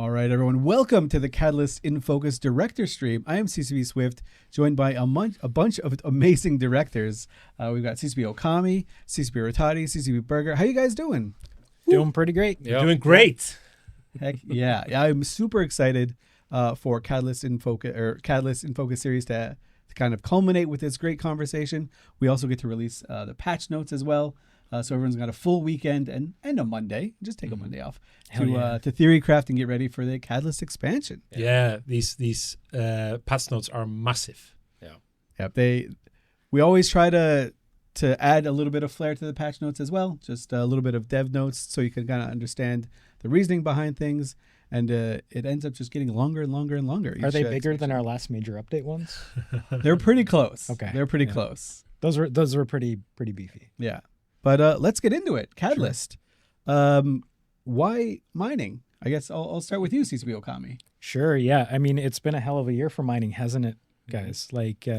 All right, everyone. Welcome to the Catalyst in Focus Director Stream. I am CCP Swift, joined by a bunch of amazing directors. We've got CCP Okami, CCP Rattati, CCP Burger. How you guys doing? Doing pretty great. Yep. Doing great. Heck yeah. I'm super excited for Catalyst in Focus series to kind of culminate with this great conversation. We also get to release the patch notes as well. So everyone's got a full weekend and a Monday. Just take a Monday off to theory craft and get ready for the Catalyst expansion. Yeah, these patch notes are massive. We always try to add a little bit of flair to the patch notes as well. Just a little bit of dev notes so you can kind of understand the reasoning behind things. And it ends up just getting longer and longer and longer. Are they bigger than our last major update ones? They're pretty close. Okay, they're pretty close. Those were pretty beefy. Yeah. But let's get into it. Catalyst. Sure. Why mining? I guess I'll start with you, CCP Okami. Sure, yeah. I mean, it's been a hell of a year for mining, hasn't it, guys? Like,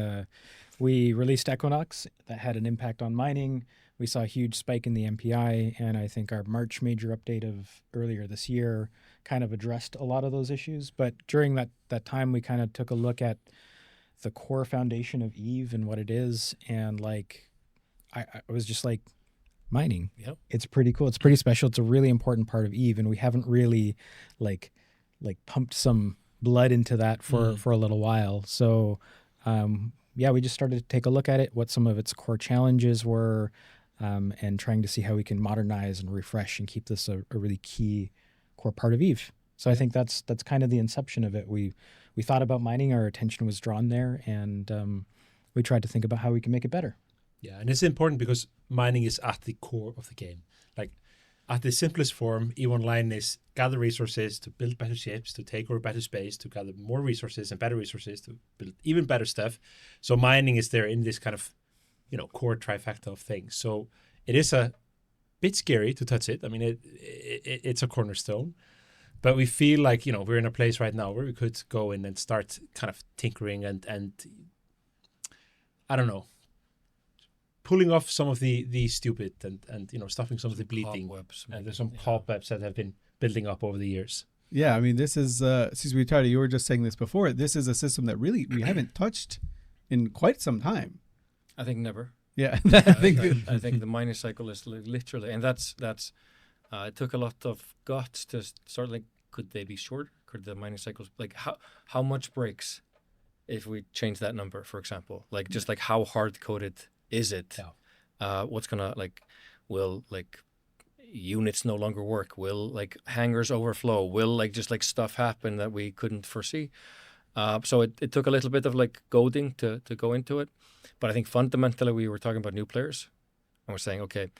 we released Equinox. That had an impact on mining. We saw a huge spike in the MPI, and I think our March major update of earlier this year kind of addressed a lot of those issues. But during that time, we kind of took a look at the core foundation of EVE and what it is, and, like, I was just like, mining. Yep. It's pretty cool. It's pretty special. It's a really important part of EVE, and we haven't really like pumped some blood into that for a little while. So we just started to take a look at it, what some of its core challenges were, and trying to see how we can modernize and refresh and keep this a really key core part of EVE. So I think that's kind of the inception of it. We thought about mining, our attention was drawn there, and we tried to think about how we can make it better. Yeah, and it's important because mining is at the core of the game. Like, at the simplest form, EVE Online is gather resources to build better ships, to take over better space, to gather more resources and better resources to build even better stuff. So mining is there in this kind of, core trifecta of things. So it is a bit scary to touch it. I mean, it's a cornerstone. But we feel like, we're in a place right now where we could go in and start kind of tinkering and I don't know, pulling off some of the stupid and stopping some of the bleeding. Cobwebs, and there's some cobwebs that have been building up over the years. Yeah, I mean, this is, CCP Rattati, you were just saying this before, this is a system that really we haven't touched in quite some time. I think never. Yeah. I think the mining cycle is literally, and that's it took a lot of guts to start, like, could they be shorter? Could the mining cycles, like, how much breaks if we change that number, for example? Like, just like how hard-coded is it? Yeah. What's gonna, like, will, like, units no longer work? Will, like, hangars overflow? Will, like, just like stuff happen that we couldn't foresee? So it took a little bit of, like, coding to go into it. But I think fundamentally we were talking about new players, and we're saying, okay,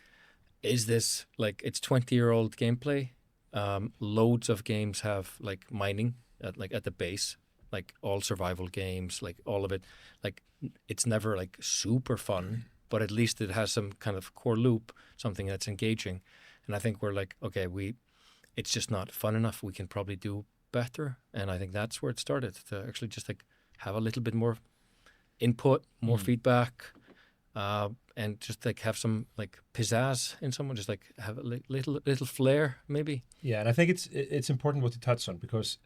is this, like, it's 20-year-old gameplay? Loads of games have, like, mining at the base, like all survival games, like all of it. Like, it's never, like, super fun, but at least it has some kind of core loop, something that's engaging. And I think we're like, okay, it's just not fun enough. We can probably do better. And I think that's where it started, to actually just, like, have a little bit more input, more feedback, and just, like, have some, like, pizzazz in someone, just, like, have a little flair maybe. Yeah, and I think it's important what you touch on, because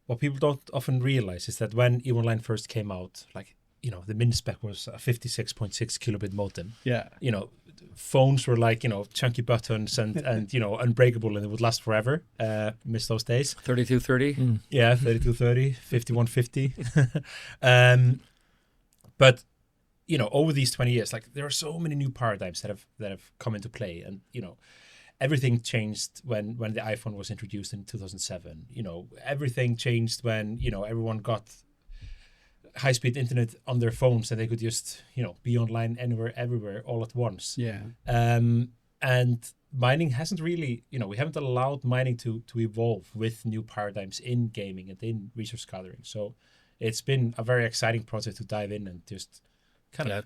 what people don't often realize is that when EVE Online first came out, like, the min spec was a 56.6 kilobit modem. Yeah. Phones were like, chunky buttons and unbreakable, and it would last forever. Miss those days. 3230. Yeah, 3230, 5150. But, over these 20 years, like, there are so many new paradigms that have come into play, and, everything changed when the iPhone was introduced in 2007. Everything changed when, everyone got high-speed internet on their phones, and they could just, be online anywhere, everywhere, all at once. Yeah. And mining hasn't really, we haven't allowed mining to evolve with new paradigms in gaming and in resource gathering. So it's been a very exciting project to dive in and just kind of,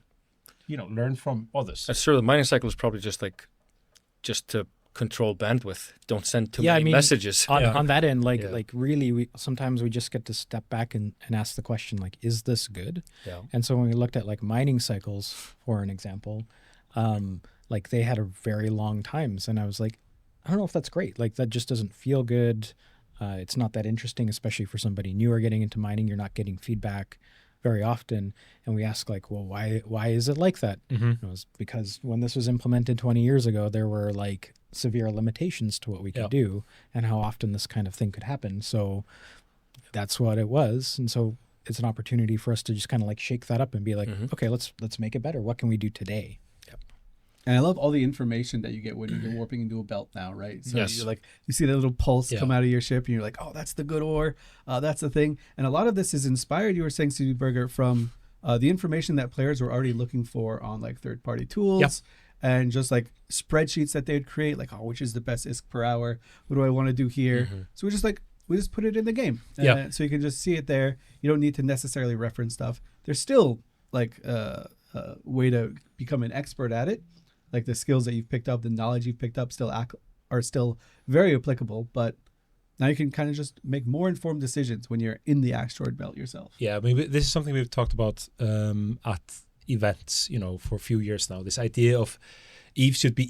learn from others. That's true. The mining cycle is probably just to control bandwidth. Don't send too many messages. On that end, like really, sometimes we just get to step back and ask the question, like, is this good? Yeah. And so when we looked at, like, mining cycles, for an example, like, they had a very long times, and I was like, I don't know if that's great. Like, that just doesn't feel good. It's not that interesting, especially for somebody newer getting into mining. You're not getting feedback very often. And we ask like, well, why is it like that? It was because when this was implemented 20 years ago, there were like severe limitations to what we could do and how often this kind of thing could happen. So that's what it was. And so it's an opportunity for us to just kind of like shake that up and be like, okay, let's make it better. What can we do today? And I love all the information that you get when you're warping into a belt now, right? So Yes. you're like, you see that little pulse come out of your ship, and you're like, oh, that's the good ore. That's the thing. And a lot of this is inspired, you were saying, Stevie Burger, from the information that players were already looking for on like third-party tools and just like spreadsheets that they'd create, like, oh, which is the best ISK per hour? What do I want to do here? So we just put it in the game. So you can just see it there. You don't need to necessarily reference stuff. There's still like a way to become an expert at it. Like the skills that you've picked up, the knowledge you've picked up are still very applicable, but now you can kind of just make more informed decisions when you're in the asteroid belt yourself. Yeah, I mean, this is something we've talked about at events, for a few years now. This idea of Eve should be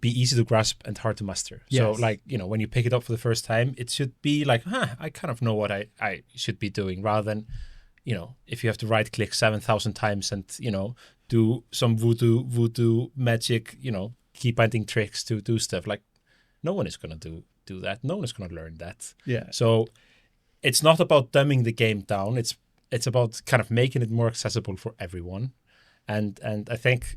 easy to grasp and hard to master. So like, when you pick it up for the first time, it should be like, I kind of know what I should be doing, rather than, if you have to right click 7,000 times and, do some voodoo magic, key binding tricks to do stuff. Like, no one is going to do that. No one is going to learn that. Yeah. So it's not about dumbing the game down. It's about kind of making it more accessible for everyone. And I think,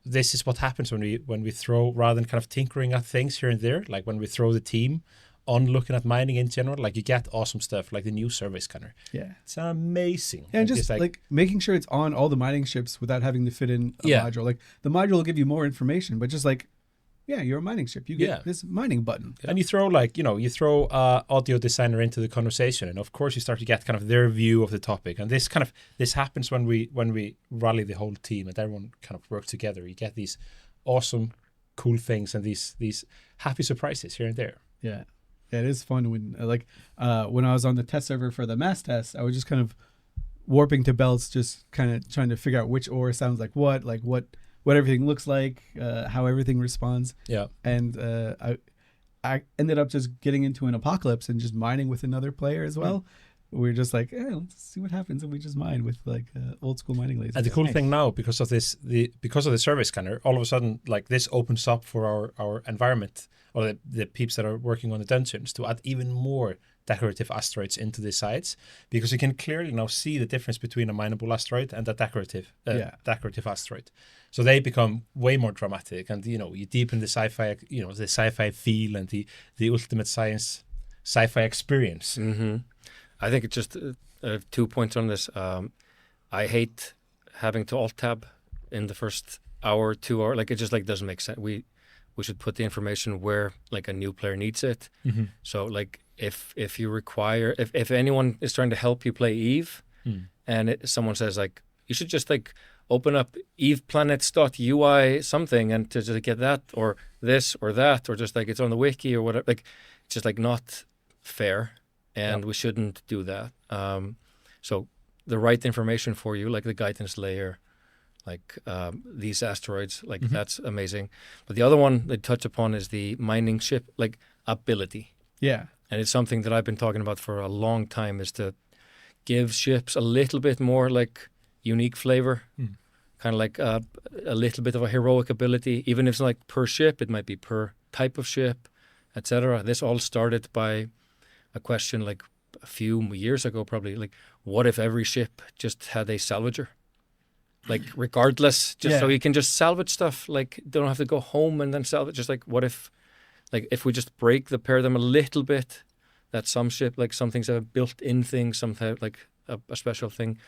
this is what happens when we throw, rather than kind of tinkering at things here and there, like when we throw the team on looking at mining in general, like you get awesome stuff like the new survey scanner. Yeah. It's amazing. And just like making sure it's on all the mining ships without having to fit in a module. Like the module will give you more information, but just like, you're a mining ship. You get this mining button. And you throw audio designer into the conversation, and of course you start to get kind of their view of the topic. And this happens when we rally the whole team and everyone kind of works together. You get these awesome, cool things and these happy surprises here and there. Yeah. It is fun when when I was on the test server for the mass test, I was just kind of warping to belts, just kind of trying to figure out which ore sounds like what everything looks like, how everything responds. Yeah. And I ended up just getting into an apocalypse and just mining with another player as well. We were just like, let's see what happens if we just mine with like old school mining lasers. And the cool thing now, because of the survey scanner, all of a sudden, like this opens up for our environment, or the peeps that are working on the dungeons, to add even more decorative asteroids into the sites, because you can clearly now see the difference between a mineable asteroid and a decorative asteroid. So they become way more dramatic, and you deepen the sci-fi feel and the ultimate sci-fi experience. I think it's just 2 points on this. I hate having to alt tab in the first hour, 2 hour. Like, it just doesn't make sense. We should put the information where like a new player needs it. So like if you require, if anyone is trying to help you play Eve, and someone says like, you should just like open up eveplanets.ui something and to get that or this or that, or just like it's on the wiki or whatever. Like, it's just like not fair. And we shouldn't do that. So the right information for you, like the guidance layer, like these asteroids, like that's amazing. But the other one they touch upon is the mining ship, like ability. Yeah. And it's something that I've been talking about for a long time, is to give ships a little bit more like unique flavor, kind of like a little bit of a heroic ability. Even if it's like per ship, it might be per type of ship, etc. This all started by a question like a few years ago, probably, like, what if every ship just had a salvager? Like, regardless, just so you can just salvage stuff, like, don't have to go home and then salvage. Just like, what if, like, if we just break the paradigm a little bit, that some ship, like, some things have a built-in thing, some have like a special thing.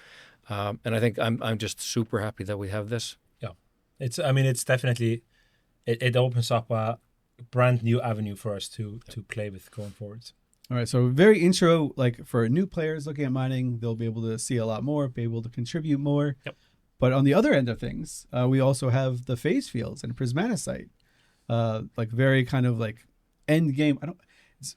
And I think I'm just super happy that we have this. Yeah, it's definitely, it opens up a brand new avenue for us to play with going forward. All right, so very intro, like for new players looking at mining, they'll be able to see a lot more, be able to contribute more. Yep. But on the other end of things, we also have the phase fields and prismaticite, like very kind of like end game.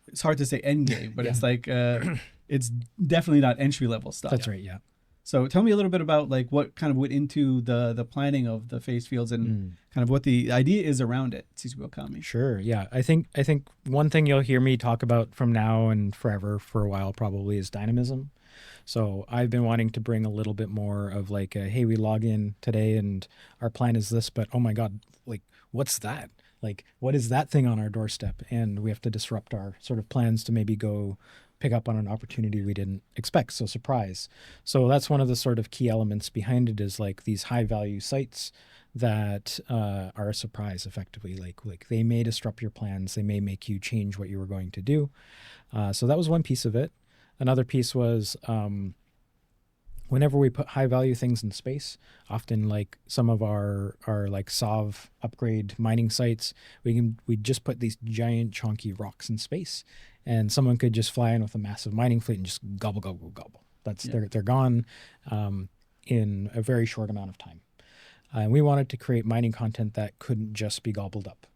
It's hard to say end game, but it's like it's definitely not entry level stuff. That's right. Yeah. So tell me a little bit about like what kind of went into the planning of the phase fields and kind of what the idea is around it. CCP Okami. Sure. Yeah. I think one thing you'll hear me talk about from now and forever for a while probably is dynamism. So I've been wanting to bring a little bit more of like, hey, we log in today and our plan is this, but oh my God, like, what's that? Like, what is that thing on our doorstep? And we have to disrupt our sort of plans to maybe go pick up on an opportunity we didn't expect. So surprise. So that's one of the sort of key elements behind it is like these high value sites that are a surprise effectively. Like they may disrupt your plans. They may make you change what you were going to do. So that was one piece of it. Another piece was whenever we put high value things in space, often like some of our like SOV upgrade mining sites, we just put these giant chunky rocks in space, and someone could just fly in with a massive mining fleet and just gobble. That's they're gone in a very short amount of time. And we wanted to create mining content that couldn't just be gobbled up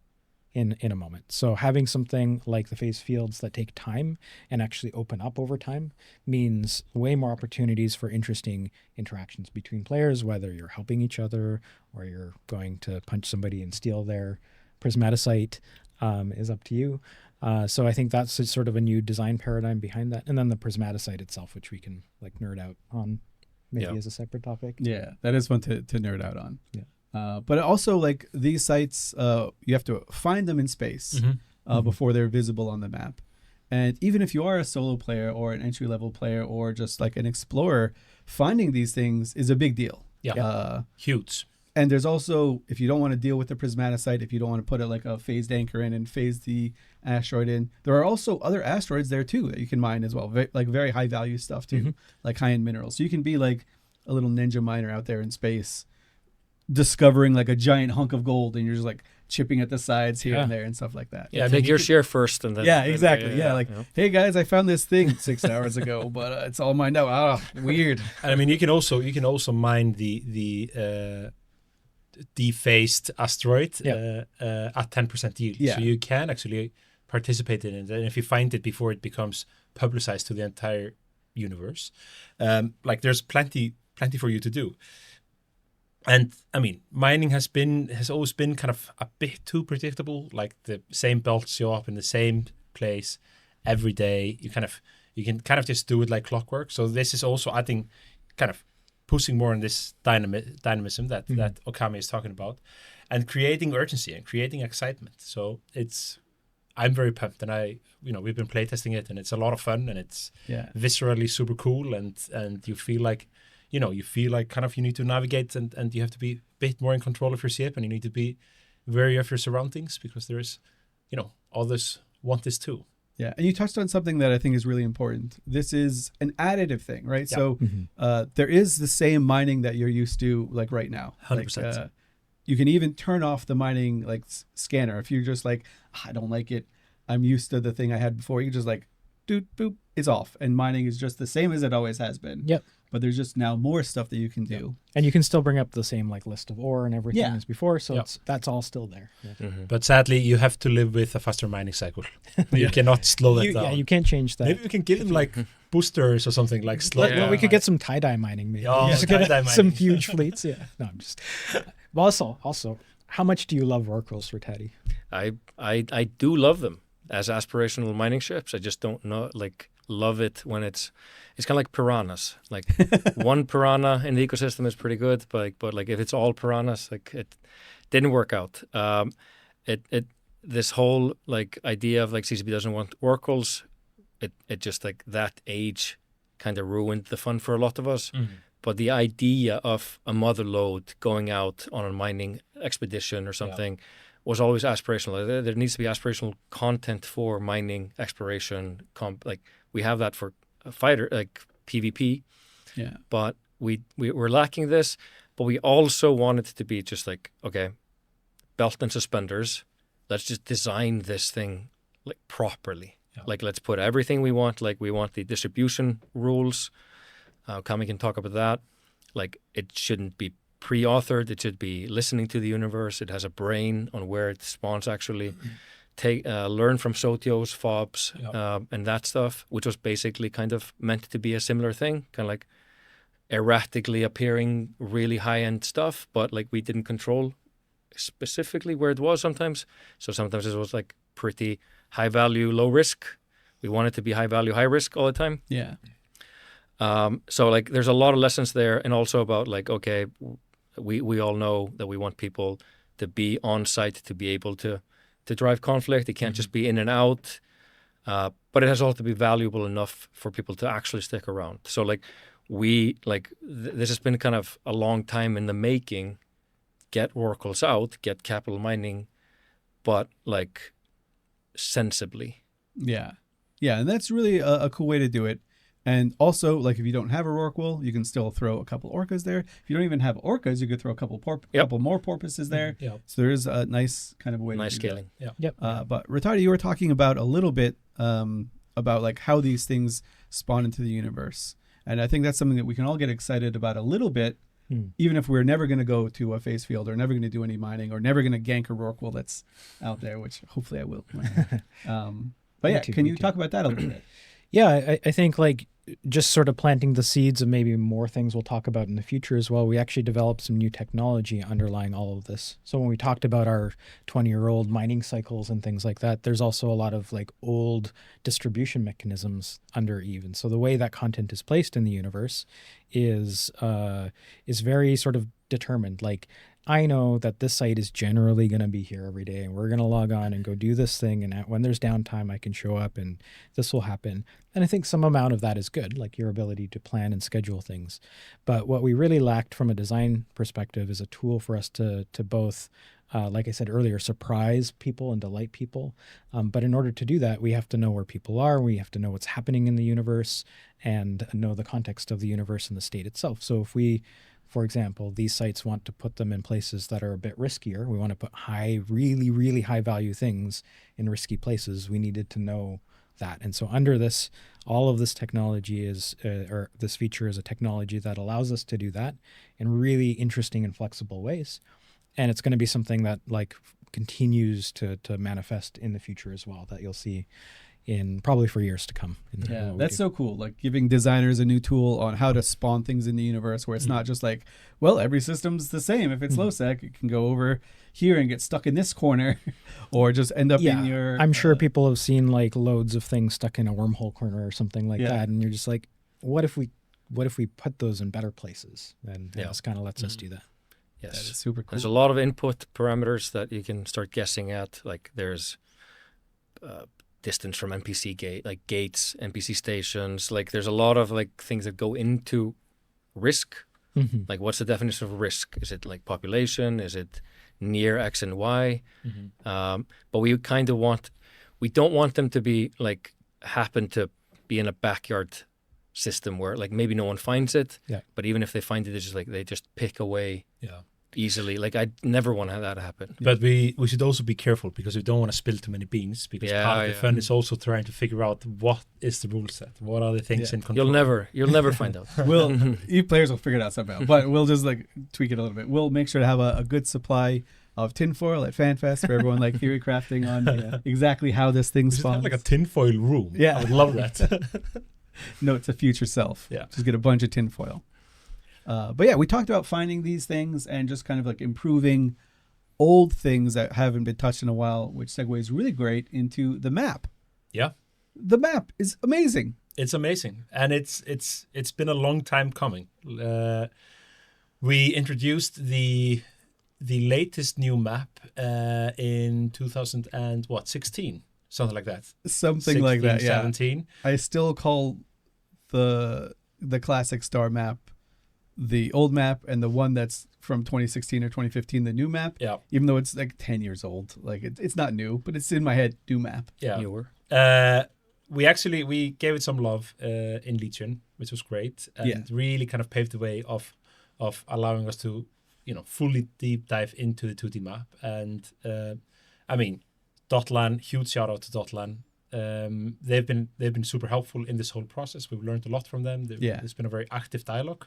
in a moment. So having something like the phase fields that take time and actually open up over time means way more opportunities for interesting interactions between players, whether you're helping each other or you're going to punch somebody and steal their prismaticite, is up to you. So I think that's sort of a new design paradigm behind that. And then the prismaticite itself, which we can like nerd out on maybe as a separate topic. Yeah, that is fun to nerd out on. Yeah. But also, like these sites, you have to find them in space before they're visible on the map. And even if you are a solo player or an entry-level player or just like an explorer, finding these things is a big deal. Yeah, huge. And there's also, if you don't want to deal with the prismaticite, if you don't want to put it like a phased anchor in and phase the asteroid in, there are also other asteroids there too that you can mine as well, like very high-value stuff too, like high-end minerals. So you can be like a little ninja miner out there in space, discovering like a giant hunk of gold, and you're just like chipping at the sides here and there and stuff like that. Yeah, take your share first, and then exactly. Hey guys, I found this thing 6 hours ago, but it's all mined out. Oh, weird. And I mean, you can also mine the defaced asteroid at 10% yield. Yeah. So you can actually participate in it, and if you find it before it becomes publicized to the entire universe, like there's plenty for you to do. And I mean, mining has always been kind of a bit too predictable. Like the same belts show up in the same place every day. You can kind of just do it like clockwork. So this is also, I think, kind of pushing more on this dynamism that Okami is talking about, and creating urgency and creating excitement. So I'm very pumped, and we've been playtesting it, and it's a lot of fun, and it's viscerally super cool, and you feel like. Kind of you need to navigate and you have to be a bit more in control of your ship, and you need to be wary of your surroundings because there is, others want this too. Yeah, and you touched on something that I think is really important. This is an additive thing, right? Yeah. So there is the same mining that you're used to like right now. 100%. Like, you can even turn off the mining like scanner. If you're just like, I don't like it, I'm used to the thing I had before, you just like, doot, boop, it's off. And mining is just the same as it always has been. Yep. But there's just now more stuff that you can do. Yep. And you can still bring up the same like list of ore and everything as before. So Yep. that's all still there. Yeah. But sadly, you have to live with a faster mining cycle. You cannot slow that down. Yeah, you can't change that. Maybe we can give them like boosters or something like slow. Well, we could get some tie-dye mining maybe. Oh, Just tie-dye get some mining. huge fleets. Yeah. No, I'm just... Well, also, how much do you love oracles, Rattati? I do love them as aspirational mining ships. I just don't love it when it's kind of like piranhas. Like one piranha in the ecosystem is pretty good, but like if it's all piranhas, like it didn't work out. This whole like idea of like CCP doesn't want oracles, it just like that age kind of ruined the fun for a lot of us. But the idea of a mother lode going out on a mining expedition or something was always aspirational. There needs to be aspirational content for mining exploration. Like we have that for a fighter, like PvP. Yeah. But we're lacking this. But we also want it to be just like, okay, belt and suspenders. Let's just design this thing like properly. Yeah. Like let's put everything we want. Like we want the distribution rules. Kami can talk about that. Like it shouldn't be pre-authored. It should be listening to the universe. It has a brain on where it spawns actually. Learn from Sotios, fobs, and that stuff, which was basically kind of meant to be a similar thing. Kind of like erratically appearing really high-end stuff, but like we didn't control specifically where it was sometimes. So sometimes it was like pretty high value, low risk. We want it to be high value, high risk all the time. Yeah. So like there's a lot of lessons there, and also about like, okay, we all know that we want people to be on site to be able to drive conflict. It can't just be in and out, but it has also to be valuable enough for people to actually stick around. So like this has been kind of a long time in the making. Get oracles out, get capital mining, but like sensibly. Yeah. Yeah. And that's really a cool way to do it. And also, like, if you don't have a Rorqual, you can still throw a couple orcas there. If you don't even have orcas, you could throw a couple more porpoises there. Yep. So there is a nice kind of way Nice to do scaling. Yeah. Yep. But Rattati, you were talking about a little bit about like how these things spawn into the universe. And I think that's something that we can all get excited about a little bit, even if we're never going to go to a face field or never going to do any mining or never going to gank a Rorqual that's out there, which hopefully I will. But yeah, can you talk about that a little bit? Yeah, I think like just sort of planting the seeds of maybe more things we'll talk about in the future as well. We actually developed some new technology underlying all of this. So when we talked about our 20-year-old mining cycles and things like that, there's also a lot of like old distribution mechanisms under Eve. And so the way that content is placed in the universe is very sort of determined. Like, I know that this site is generally going to be here every day, and we're going to log on and go do this thing. And when there's downtime, I can show up and this will happen. And I think some amount of that is good, like your ability to plan and schedule things. But what we really lacked from a design perspective is a tool for us to both, like I said earlier, surprise people and delight people. But in order to do that, we have to know where people are. We have to know what's happening in the universe and know the context of the universe and the state itself. So if we, for example, these sites want to put them in places that are a bit riskier. We want to put really, really high value things in risky places. We needed to know that. And so under this, all of this technology is, or this feature is a technology that allows us to do that in really interesting and flexible ways. And it's going to be something that like continues to manifest in the future as well, that you'll see in probably for years to come. Yeah, that's so cool. Like giving designers a new tool on how to spawn things in the universe where it's not just like, well, every system's the same. If it's low sec, it can go over here and get stuck in this corner or just end up in your... I'm sure people have seen like loads of things stuck in a wormhole corner or something like that. And you're just like, what if we put those in better places? And this kind of lets us do that. Yes. That is super cool. There's a lot of input parameters that you can start guessing at. Like there's distance from NPC gate, like gates, NPC stations. Like there's a lot of like things that go into risk. Like what's the definition of risk? Is it like population? Is it near X and Y? But we kind of we don't want them to be like happen to be in a backyard system where like maybe no one finds it. But even if they find it, it's just like they just pick away. Easily. Like I never want that to happen. But we should also be careful because we don't want to spill too many beans, because part of the fun is also trying to figure out what is the rule set, what are the things in control. You'll never find out. Eve players will figure it out somehow, but we'll just like tweak it a little bit. We'll make sure to have a good supply of tinfoil at FanFest for everyone like theory crafting on exactly how this thing spawns. Like a tinfoil room. I would love that. Note to future self. Just get a bunch of tinfoil. But yeah, we talked about finding these things and just kind of like improving old things that haven't been touched in a while, which segues really great into the map. Yeah. The map is amazing. It's amazing. And it's been a long time coming. We introduced the latest new map in 2016, something like that. Something like that, 17. I still call the classic star map the old map, and the one that's from 2016 or 2015 the new map. Even though it's like 10 years old, like it's not new, but it's in my head. New map. Newer. We gave it some love in Legion, which was great, and really kind of paved the way of allowing us to fully deep dive into the 2D map. And I mean, Dotlan, huge shout out to Dotlan. They've been super helpful in this whole process. We've learned a lot from them. There's been a very active dialogue.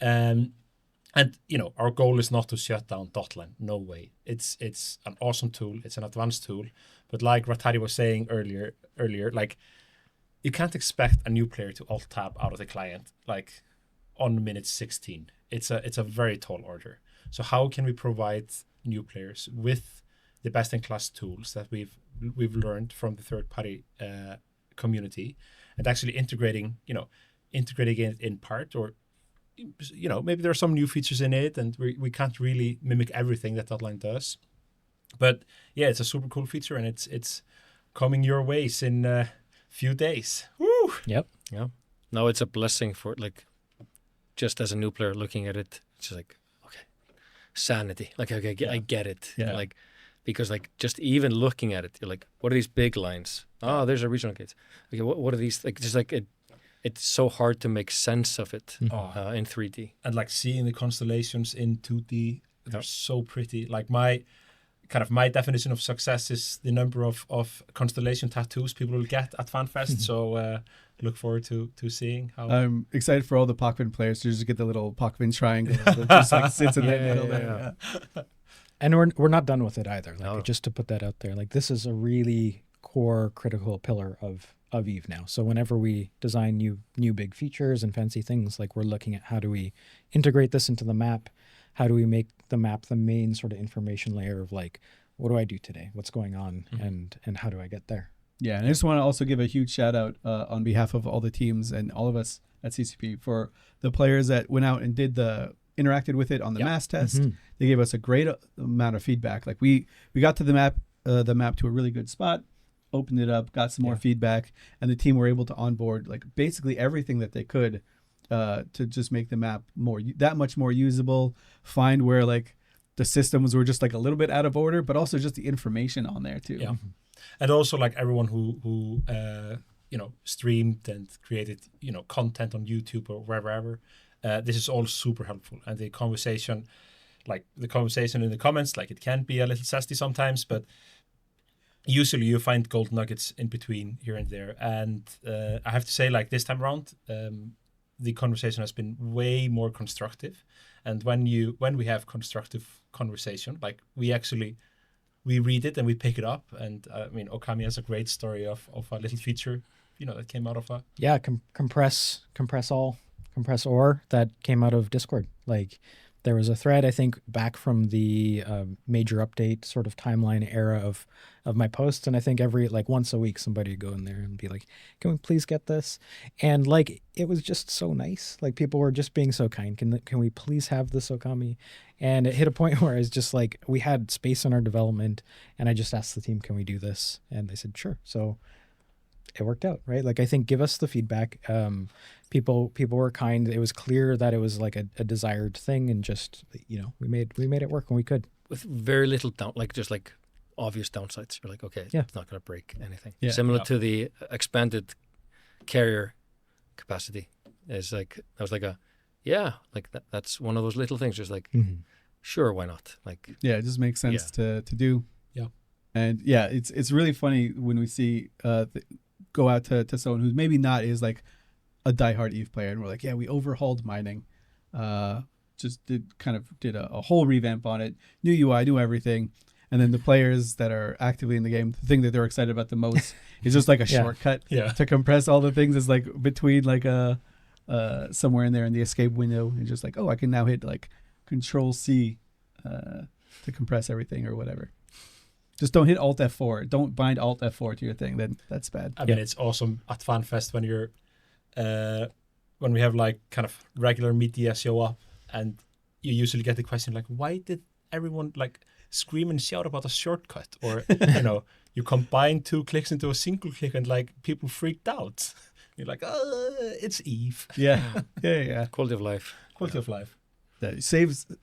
And our goal is not to shut down Dotlan. No way. It's an awesome tool. It's an advanced tool. But like Rattati was saying earlier, like you can't expect a new player to alt tab out of the client. Like on minute 16. It's a very tall order. So how can we provide new players with the best in class tools that we've learned from the third party community, and actually integrating it in part, or maybe there are some new features in it and we can't really mimic everything that Hotline does, but yeah, it's a super cool feature, and it's coming your ways in a few days. Woo! Yep. Yeah. No, it's a blessing for like, just as a new player looking at it, it's just like, okay, sanity. Like, okay, I get it. Yeah. Like, because like just even looking at it, you're like, what are these big lines? Oh, there's a regional gate. Okay, what are these? Like, just like it's so hard to make sense of it in 3D. And like seeing the constellations in 2D, they're so pretty. Like my definition of success is the number of constellation tattoos people will get at FanFest. So look forward to seeing how. I'm excited for all the Pokwin players to just get the little Pokwin triangle that just like sits in the middle there. Yeah. And we're not done with it either. Like, No. just to put that out there, like this is a really core, critical pillar of Eve now. So whenever we design new big features and fancy things, like we're looking at how do we integrate this into the map? How do we make the map the main sort of information layer of like, what do I do today? What's going on? And how do I get there? Yeah, and I just want to also give a huge shout out on behalf of all the teams and all of us at CCP for the players that went out and interacted with it on the mass test. They gave us a great amount of feedback. Like we got to the map to a really good spot, opened it up, got some more feedback, and the team were able to onboard like basically everything that they could to just make the map that much more usable. Find where like the systems were just like a little bit out of order, but also just the information on there too. Yeah. And also like everyone who streamed and created content on YouTube or wherever, this is all super helpful. And the conversation in the comments, like it can be a little sassy sometimes, but usually you find gold nuggets in between here and there. And I have to say, like this time around, the conversation has been way more constructive. And when we have constructive conversation, like we read it and we pick it up. And I mean, Okami has a great story of a little feature, that came out of a... Yeah, compress or that came out of Discord. Like there was a thread, I think, back from the major update sort of timeline era of my posts. And I think every once a week, somebody would go in there and be like, can we please get this? And like, it was just so nice. Like people were just being so kind. Can we please have this, Okami? And it hit a point where it's just like, we had space in our development and I just asked the team, can we do this? And they said, sure. So it worked out, right? Like, I think give us the feedback. People were kind. It was clear that it was like a desired thing, and just we made it work when we could, with very little just obvious downsides. You're like, okay, it's not going to break anything. Yeah. Similar to the expanded carrier capacity. Is like I was like that's one of those little things. Just like, sure, why not? Like, yeah, it just makes sense to do. Yeah, and yeah, it's really funny when we see go out to someone who maybe not is like a diehard Eve player, and we're like, yeah, we overhauled mining, just did a whole revamp on it, new UI, new everything, and then the players that are actively in the game, the thing that they're excited about the most is just like a shortcut to compress all the things. Is like between like somewhere in there in the escape window, and just like, oh, I can now hit like Control C to compress everything or whatever. Just don't hit Alt F4. Don't bind Alt F4 to your thing. Then that's bad. I mean, it's awesome at FanFest when you're when we have like kind of regular media show up, and you usually get the question like, why did everyone like scream and shout about a shortcut? Or you combine two clicks into a single click, and like people freaked out. You're like, it's Eve. Yeah. quality of life. Quality of life. That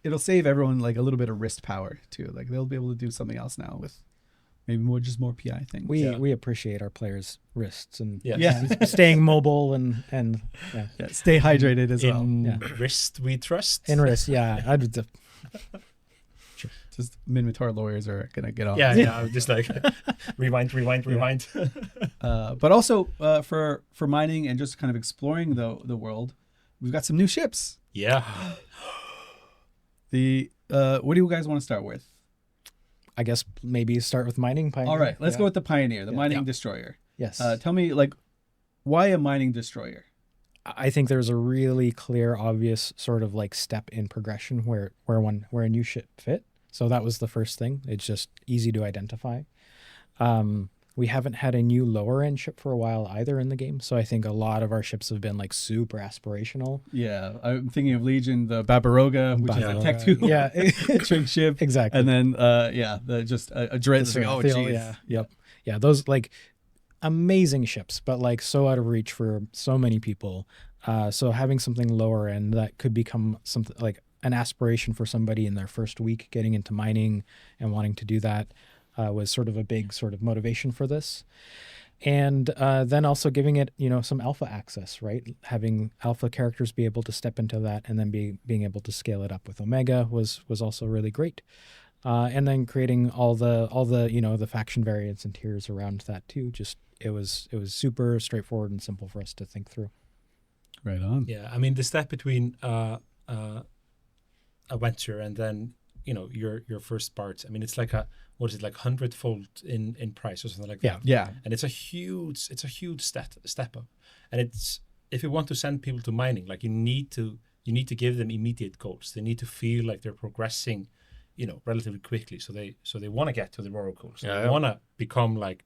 it'll save everyone like a little bit of wrist power too. Like they'll be able to do something else now with maybe more PI things. We appreciate our players' wrists and staying mobile and stay hydrated as well. Wrist we trust. In wrist, I'd just Minotaur lawyers are gonna get off. Yeah, just like rewind. But also for mining and just kind of exploring the world, we've got some new ships. Yeah. What do you guys want to start with? I guess maybe start with mining. Pioneer. All right, let's go with the Pioneer, the mining destroyer. Yes. Tell me, like, why a mining destroyer? I think there's a really clear, obvious sort of like step in progression where a new ship fit. So that was the first thing. It's just easy to identify. We haven't had a new lower end ship for a while either in the game. So I think a lot of our ships have been like super aspirational. Yeah, I'm thinking of Legion, the Babaroga, which is a Tech 2 Yeah, trick ship. exactly. And then, just a Dread. Like, oh, geez. Yeah, yep. Yeah, those like amazing ships, but like so out of reach for so many people. So having something lower end that could become something like an aspiration for somebody in their first week getting into mining and wanting to do that was sort of a big sort of motivation for this. And then also giving it, some alpha access, right? Having alpha characters be able to step into that and then being able to scale it up with Omega was also really great. And then creating all the the faction variants and tiers around that too. Just it was super straightforward and simple for us to think through. Right on. Yeah, I mean the step between a venture and then your first parts. I mean it's like a 100-fold in price or something like that. Yeah. And it's a huge step up. And it's if you want to send people to mining, like you need to give them immediate goals. They need to feel like they're progressing, relatively quickly. So they want to get to the oracles. So they want to become like,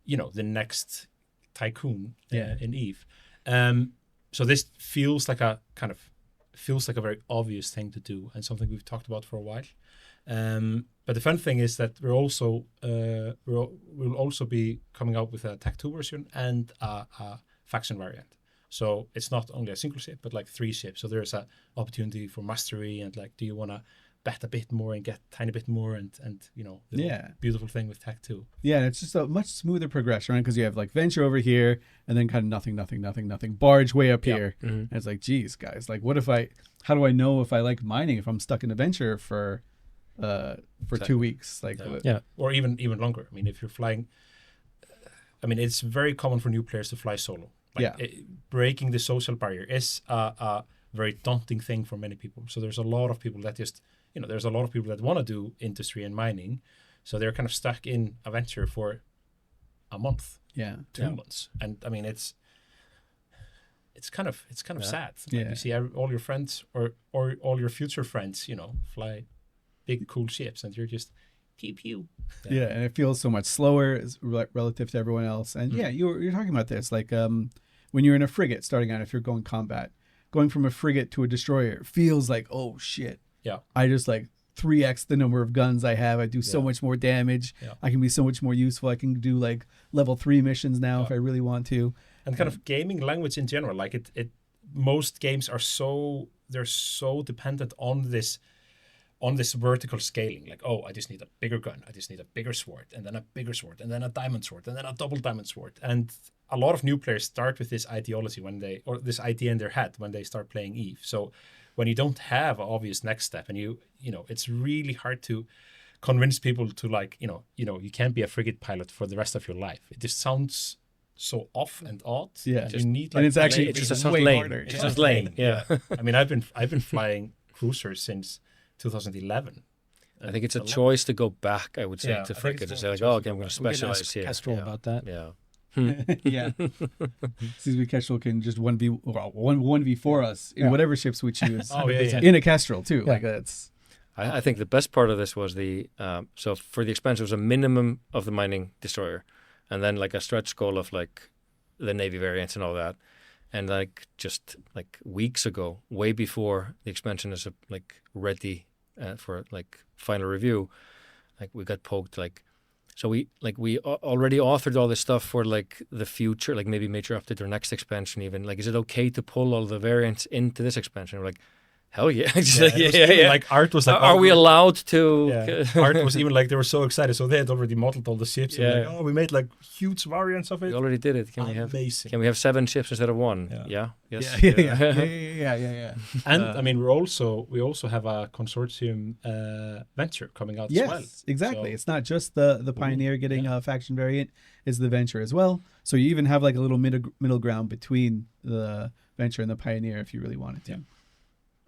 the next tycoon in Eve. So this feels like a very obvious thing to do and something we've talked about for a while. But the fun thing is that we'll also be coming out with a Tech 2 version and a faction variant. So it's not only a single ship, but like 3 ships. So there's a opportunity for mastery and like, do you want to bet a bit more and get a tiny bit more and beautiful thing with Tech 2. Yeah, and it's just a much smoother progression, right? Because you have like venture over here and then kind of nothing, barge way up here. Mm-hmm. And it's like, geez, guys, like how do I know if I like mining if I'm stuck in a venture for 2 weeks? Like, or even longer. I mean, if you're flying, it's very common for new players to fly solo. Breaking the social barrier is a very daunting thing for many people. So there's a lot of people that just, there's a lot of people that want to do industry and mining. So they're kind of stuck in a venture for a month, 2 months. And I mean, it's kind of sad. Like you see all your friends or all your future friends, fly big cool ships and you're just pew pew. Yeah, and it feels so much slower relative to everyone else. And you're talking about this like when you're in a frigate starting out, if you're going combat, going from a frigate to a destroyer feels like, oh shit. Yeah. I just like 3x the number of guns I have. I do so much more damage. Yeah. I can be so much more useful. I can do like level 3 missions now if I really want to. And kind of gaming language in general, like it most games are they're so dependent on this vertical scaling. Like, oh, I just need a bigger gun. I just need a bigger sword and then a bigger sword and then a diamond sword and then a double diamond sword. And a lot of new players start with this ideology or this idea in their head when they start playing Eve. So when you don't have an obvious next step and you it's really hard to convince people to like, you can't be a frigate pilot for the rest of your life. It just sounds so off and odd. Yeah. You need, and it's actually it's way lame. harder. It's just lame. Yeah. I mean, I've been flying cruisers since 2011. I think it's a choice to go back, I would say, to frigate. To say like, okay, I'm going to specialize here. Kestrel about that. Yeah. Yeah. CCP Kestrel can just 1v4 us in whatever ships we choose. In a Kestrel too. Yeah. Like that's. I think the best part of this was so for the expansion it was a minimum of the mining destroyer, and then like a stretch goal of like the Navy variants and all that, and like just like weeks ago, way before the expansion is like ready for like final review, like we got poked like. So we already authored all this stuff for like the future, like maybe major update or next expansion even. Like, is it okay to pull all the variants into this expansion? We're like, hell yeah. Like Art was like, are we allowed to? Yeah. Art was even like, they were so excited. So they had already modeled all the ships. Yeah. And like, we made like huge variants of it. We already did it. Can we have 7 ships instead of 1? Yeah. Yes. Yeah. And I mean, we also have a consortium venture coming out as well. Yes, exactly. So, it's not just the Pioneer getting a faction variant, it's the venture as well. So you even have like a little middle ground between the venture and the Pioneer if you really wanted to. Yeah.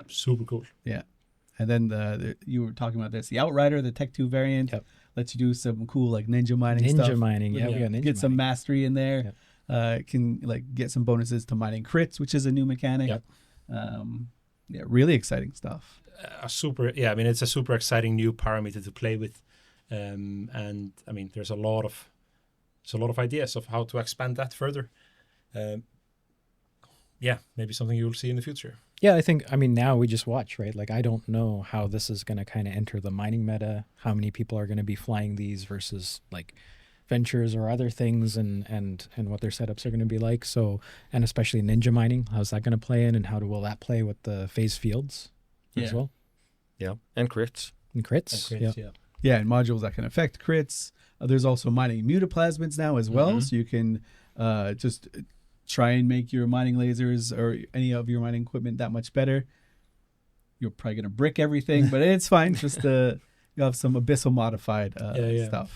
Super cool. Yeah. And then you were talking about this, the Outrider, the Tech 2 variant, lets you do some cool like ninja mining stuff. We got ninja Get some mastery in there. can like get some bonuses to mining crits, which is a new mechanic. Yep. Yeah, really exciting stuff. I mean, it's a super exciting new parameter to play with, and I mean, there's a lot of ideas of how to expand that further. Yeah, maybe something you'll see in the future. Yeah, I mean, now we just watch, right? Like, I don't know how this is going to kind of enter the mining meta, how many people are going to be flying these versus like ventures or other things, and what their setups are going to be like. So, and especially ninja mining, how's that going to play in, and will that play with the phase fields as well? Yeah, and crits. And crits, Yeah. Yeah, and modules that can affect crits. There's also mining mutaplasmids now as well, so you can just try and make your mining lasers or any of your mining equipment that much better. You're probably going to brick everything, but it's fine. Just you have some abyssal modified stuff.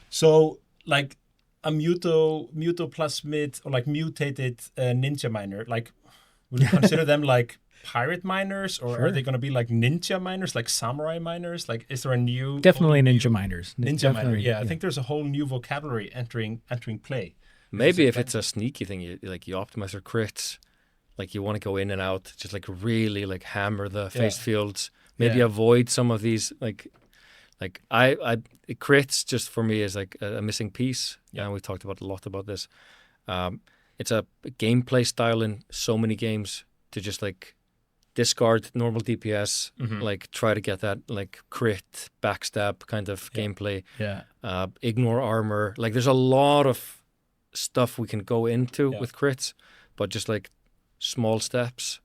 So, like a mutoplasmid or like mutated ninja miner, like would you consider them like pirate miners, or are they going to be like ninja miners, like samurai miners? Like, is there a new definitely ninja miners? Ninja miner, yeah. I think there's a whole new vocabulary entering play. Maybe if it's a sneaky thing, you optimize your crits, like you want to go in and out, just like really like hammer the phase fields. Maybe avoid some of these like crits. Just for me is like a missing piece. Yeah, we talked a lot about this. It's a gameplay style in so many games to just like discard normal DPS, like try to get that like crit backstab kind of gameplay. Yeah. Ignore armor. Like there's a lot of stuff we can go into with crits, but just like small steps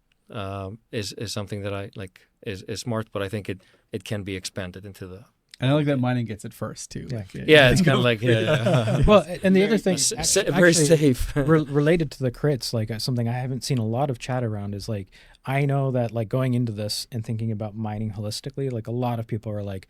is something that I like is smart, but I think it can be expanded into the. And I like that mining gets it first too. Yeah, like it's kind of like well, and the other thing, very safe. Related to the crits, like something I haven't seen a lot of chat around is like, I know that like going into this and thinking about mining holistically, like a lot of people are like,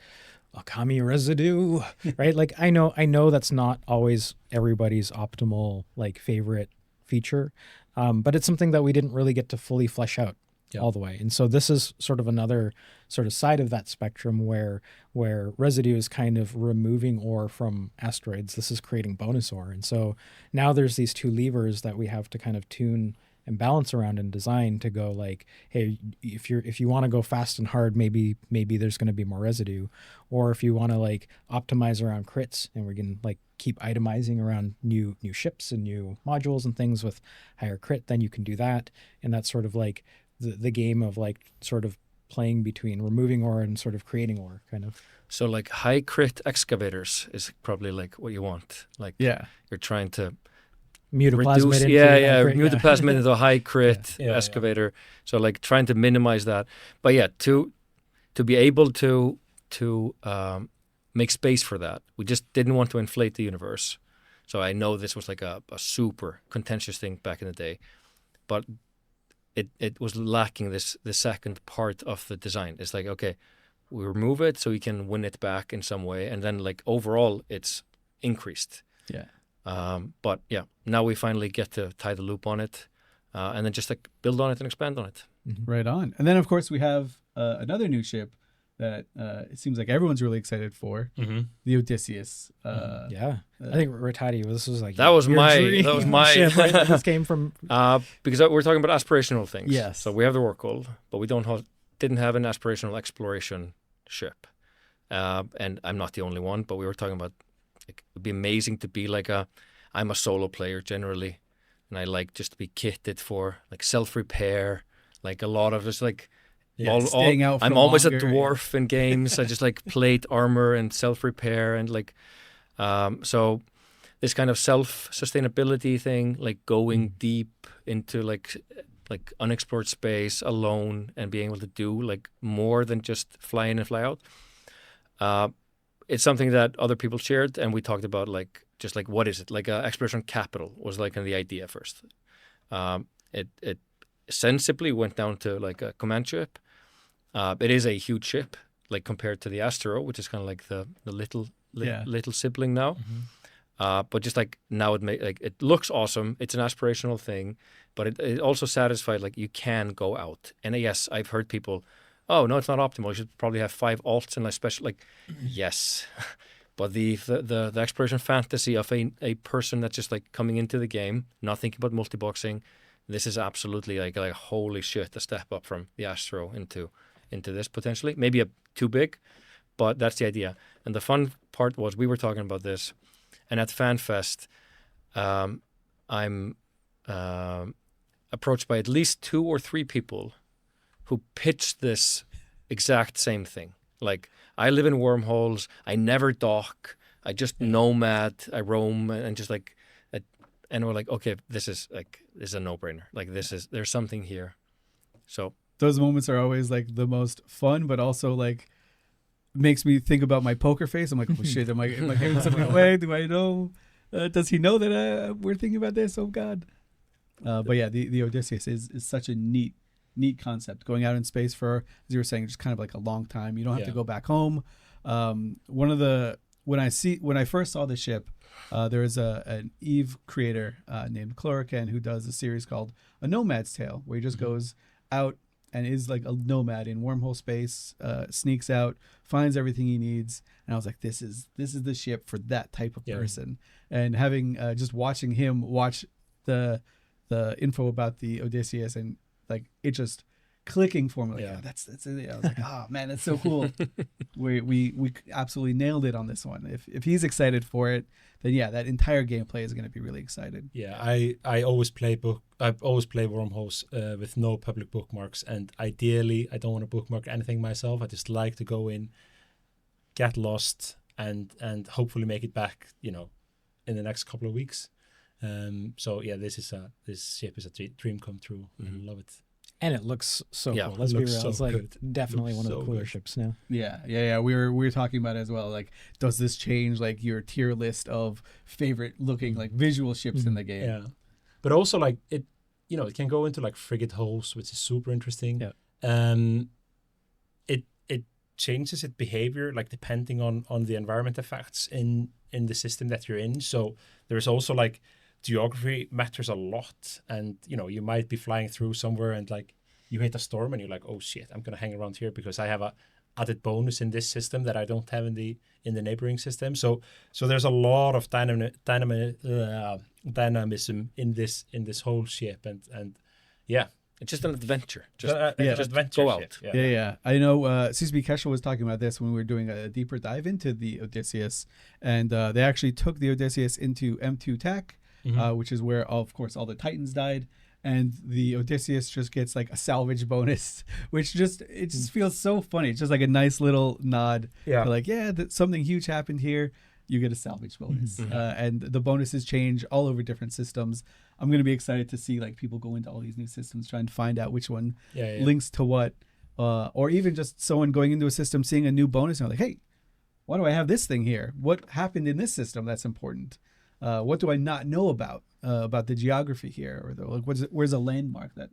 Okami residue, right? Like I know that's not always everybody's optimal like favorite feature, but it's something that we didn't really get to fully flesh out all the way. And so this is sort of another sort of side of that spectrum where residue is kind of removing ore from asteroids. This is creating bonus ore. And so now there's these two levers that we have to kind of tune and balance around in design to go like, hey, if you want to go fast and hard, maybe there's going to be more residue, or if you want to like optimize around crits and we're going to like keep itemizing around new ships and new modules and things with higher crit, then you can do that. And that's sort of like the game of like sort of playing between removing ore and sort of creating ore kind of. So like high crit excavators is probably like what you want. Like you're trying to Mutaplasmid mutaplasmid into a high crit excavator. So like trying to minimize that. But yeah, to be able to make space for that, we just didn't want to inflate the universe. So I know this was like a super contentious thing back in the day, but it was lacking this the second part of the design. It's like, okay, we remove it so we can win it back in some way, and then like overall it's increased. Yeah. But yeah, now we finally get to tie the loop on it, and then just like build on it and expand on it. Right on. And then of course we have another new ship that it seems like everyone's really excited for, the Odysseus. I think Rattati was like that was my ship, right? This came from because we're talking about aspirational things. Yes. So we have the Oracle, but we didn't have an aspirational exploration ship, and I'm not the only one. But we were talking about like, it'd be amazing to be like I'm a solo player generally, and I like just to be kitted for like self-repair, like a lot of just like. Staying out I'm for always longer, a dwarf in games. I just like plate armor and self-repair and like so this kind of self-sustainability thing, like going deep into like unexplored space alone and being able to do like more than just fly in and fly out. It's something that other people shared, and we talked about like just like what is it, like exploration capital was like the idea first. It sensibly went down to like a command ship. It is a huge ship, like compared to the Astro, which is kind of like the little sibling now. But just like now it looks awesome. It's an aspirational thing, but it also satisfied like you can go out. And yes, I've heard people, oh no, it's not optimal. You should probably have 5 alts and like special. Like yes, But the exploration fantasy of a person that's just like coming into the game, not thinking about multi-boxing, this is absolutely like holy shit, a step up from the Astro into this potentially. Maybe too big, but that's the idea. And the fun part was we were talking about this, and at FanFest, I'm approached by at least 2 or 3 people who pitched this exact same thing. Like, I live in wormholes, I never dock, I just nomad, I roam, and just like, and we're like, okay, this is a no-brainer. Like, there's something here. So those moments are always like the most fun, but also like makes me think about my poker face. I'm like, oh shit, am I giving something away? Do I know? Does he know that we're thinking about this? Oh God. But yeah, the Odysseus is such a neat concept. Going out in space for, as you were saying, just kind of like a long time. You don't have to go back home. When I first saw the ship, there is an Eve creator named Chlorocan who does a series called A Nomad's Tale, where he just goes out and is like a nomad in wormhole space, sneaks out, finds everything he needs. And I was like, this is the ship for that type of person. And having just watching him watch the info about the Odysseus and like it just clicking for me, like, yeah, that's it. I was like, oh man, that's so cool. we absolutely nailed it on this one. If he's excited for it, then yeah, that entire gameplay is going to be really excited. Yeah, I always play wormholes with no public bookmarks, and ideally I don't want to bookmark anything myself. I just like to go in, get lost, and hopefully make it back, in the next couple of weeks. So yeah, this ship is a dream come true. I love it. And it looks so cool. Let's be real. So it's like good. definitely Looks one of the so cooler good. ships now. Yeah. We were talking about it as well. Like, does this change like your tier list of favorite looking like visual ships in the game? Yeah, but also like it can go into like frigate holes, which is super interesting. Yeah. It changes its behavior like depending on the environment effects in the system that you're in. So there's also like geography matters a lot, and you might be flying through somewhere and like you hit a storm and you're like, oh shit, I'm gonna hang around here because I have a added bonus in this system that I don't have in the neighboring system. So there's a lot of dynamism in this whole ship, and yeah, it's just an adventure. just adventure go out. ship. Yeah. I know CCP Kesha was talking about this when we were doing a deeper dive into the Odysseus, and they actually took the Odysseus into M2 TAC, which is where, of course, all the Titans died. And the Odysseus just gets like a salvage bonus, which just feels so funny. It's just like a nice little nod. Yeah. Like, something huge happened here. You get a salvage bonus. And the bonuses change all over different systems. I'm going to be excited to see like people go into all these new systems, try and find out which one links to what. Or even just someone going into a system, seeing a new bonus and like, hey, why do I have this thing here? What happened in this system that's important? What do I not know about the geography here, or where's a landmark that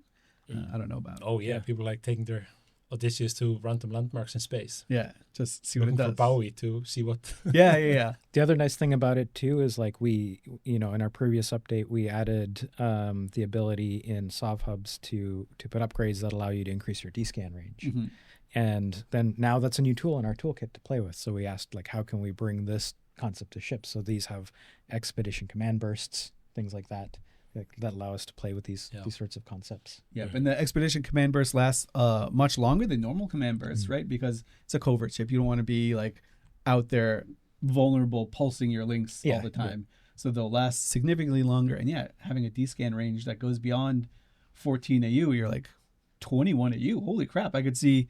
I don't know about? Oh yeah, people like taking their Odysseus to random landmarks in space. Yeah, just see what it Looking does. for Bowie to see what. Yeah. The other nice thing about it too is like we, in our previous update, we added the ability in Sov hubs to put upgrades that allow you to increase your D-scan range. And then now that's a new tool in our toolkit to play with. So we asked like, how can we bring this concept to ships? So these have expedition command bursts, things like that allow us to play with these sorts of concepts. Yeah, and the expedition command burst lasts much longer than normal command bursts, right? Because it's a covert ship. You don't want to be like out there vulnerable, pulsing your links all the time. So they'll last significantly longer. And having a D-scan range that goes beyond 14 AU, you're like 21 AU. Holy crap! I could see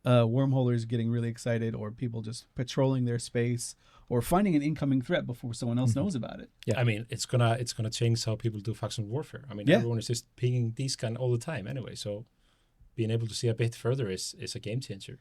wormholers getting really excited, or people just patrolling their space, or finding an incoming threat before someone else knows about it. Yeah, I mean, it's gonna change how people do faction warfare. I mean, everyone is just pinging D-scan all the time anyway. So being able to see a bit further is a game changer.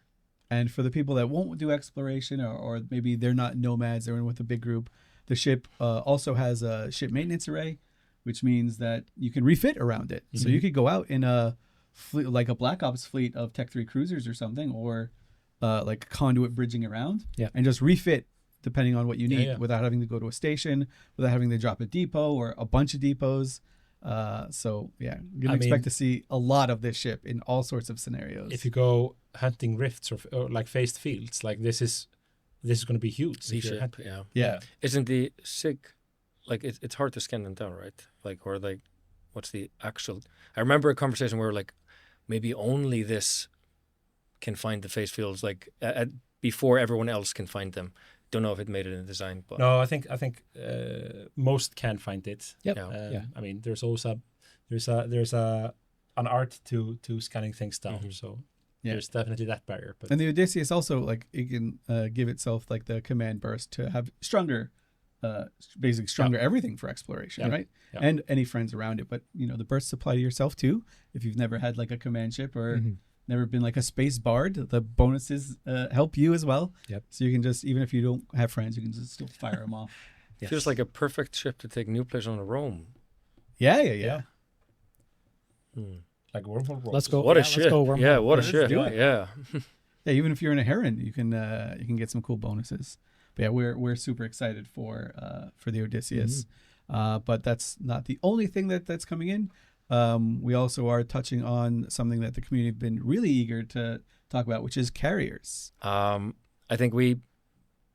And for the people that won't do exploration, or maybe they're not nomads, they're in with a big group, the ship also has a ship maintenance array, which means that you can refit around it. So you could go out in a fleet, like a Black Ops fleet of Tech 3 cruisers or something, or like conduit bridging around, and just refit depending on what you need, without having to go to a station, without having to drop a depot or a bunch of depots. So you're gonna expect to see a lot of this ship in all sorts of scenarios. If you go hunting rifts or like phased fields, like this this is going to be huge. Z if you're ship, happy. yeah. Yeah. Isn't the SIG like it's hard to scan them down, right? Like, or like, what's the actual? I remember a conversation where like maybe only this can find the face fields like before everyone else can find them. Don't know if it made it in design, but No, I think most can find it. Yep. Yeah. I mean, there's also an art to scanning things down. So Yeah. there's definitely that barrier. But And the Odysseus also, like, it can give itself like the command burst to have stronger, basically stronger everything for exploration, Yeah. right? Yeah. And any friends around it. But the bursts apply to yourself too. If you've never had like a command ship or never been like a space bard, the bonuses help you as well. Yep. So you can just, even if you don't have friends, you can just still fire them off. it feels like a perfect ship to take new players on a roam. Yeah. like wormhole rolls. Let's go. What a let's ship! go wormhole. Yeah, what a Let's ship! do it. Yeah. Yeah, even if you're in a Heron, you can get some cool bonuses. But yeah, we're super excited for the Odysseus. But that's not the only thing that's coming in. We also are touching on something that the community have been really eager to talk about, which is carriers. I think we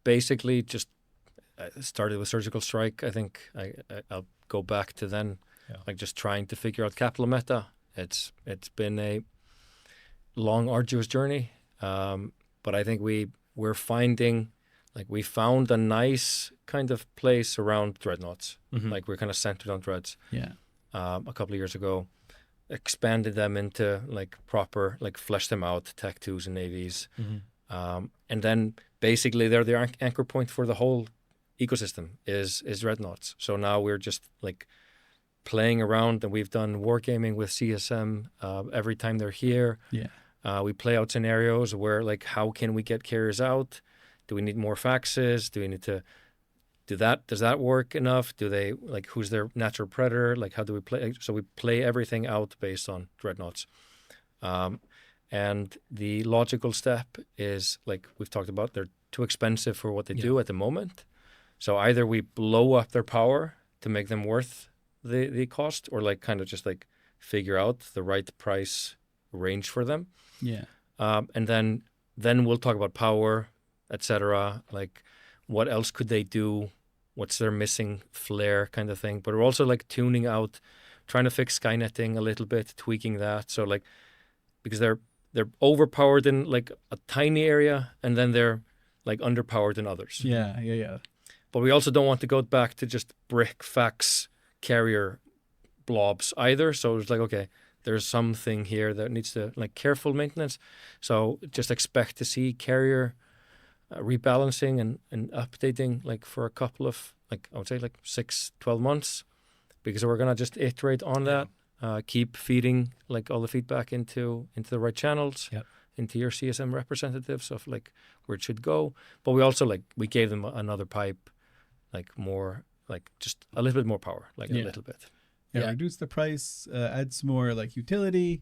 basically just started with Surgical Strike. I think I'll go back to then, like just trying to figure out capital meta. It's been a long, arduous journey, but I think we're finding, like, we found a nice kind of place around dreadnoughts. Like, we're kind of centered on dreads. Yeah. A couple of years ago, expanded them into like proper, like fleshed them out, Tech 2s and navies. And then basically they're the anchor point for the whole ecosystem is dreadnoughts. So now we're just like playing around, and we've done wargaming with CSM every time they're here. Yeah. We play out scenarios where, like, how can we get carriers out? Do we need more faxes? Do we need to do that? Does that work enough? Do they, like, who's their natural predator? Like, how do we play? So we play everything out based on dreadnoughts. And the logical step is, like we've talked about, they're too expensive for what they do at the moment. So either we blow up their power to make them worth the cost, or like kind of just like figure out the right price range for them. Yeah. And then we'll talk about power, etc. Like, what else could they do? What's their missing flair kind of thing? But we're also like tuning out, trying to fix skynetting a little bit, tweaking that. So like, because they're overpowered in like a tiny area, and then they're like underpowered in others. Yeah. But we also don't want to go back to just brick fax carrier blobs either. So it's like, okay, there's something here that needs to like careful maintenance. So just expect to see carrier rebalancing and updating like for a couple of, like, I would say like 6-12 months, because we're gonna just iterate on that, keep feeding like all the feedback into the right channels, into your CSM representatives of like where it should go. But we also like, we gave them another pipe, like more, like just a little bit more power, like a little bit. Yeah, reduce the price, add some more like utility,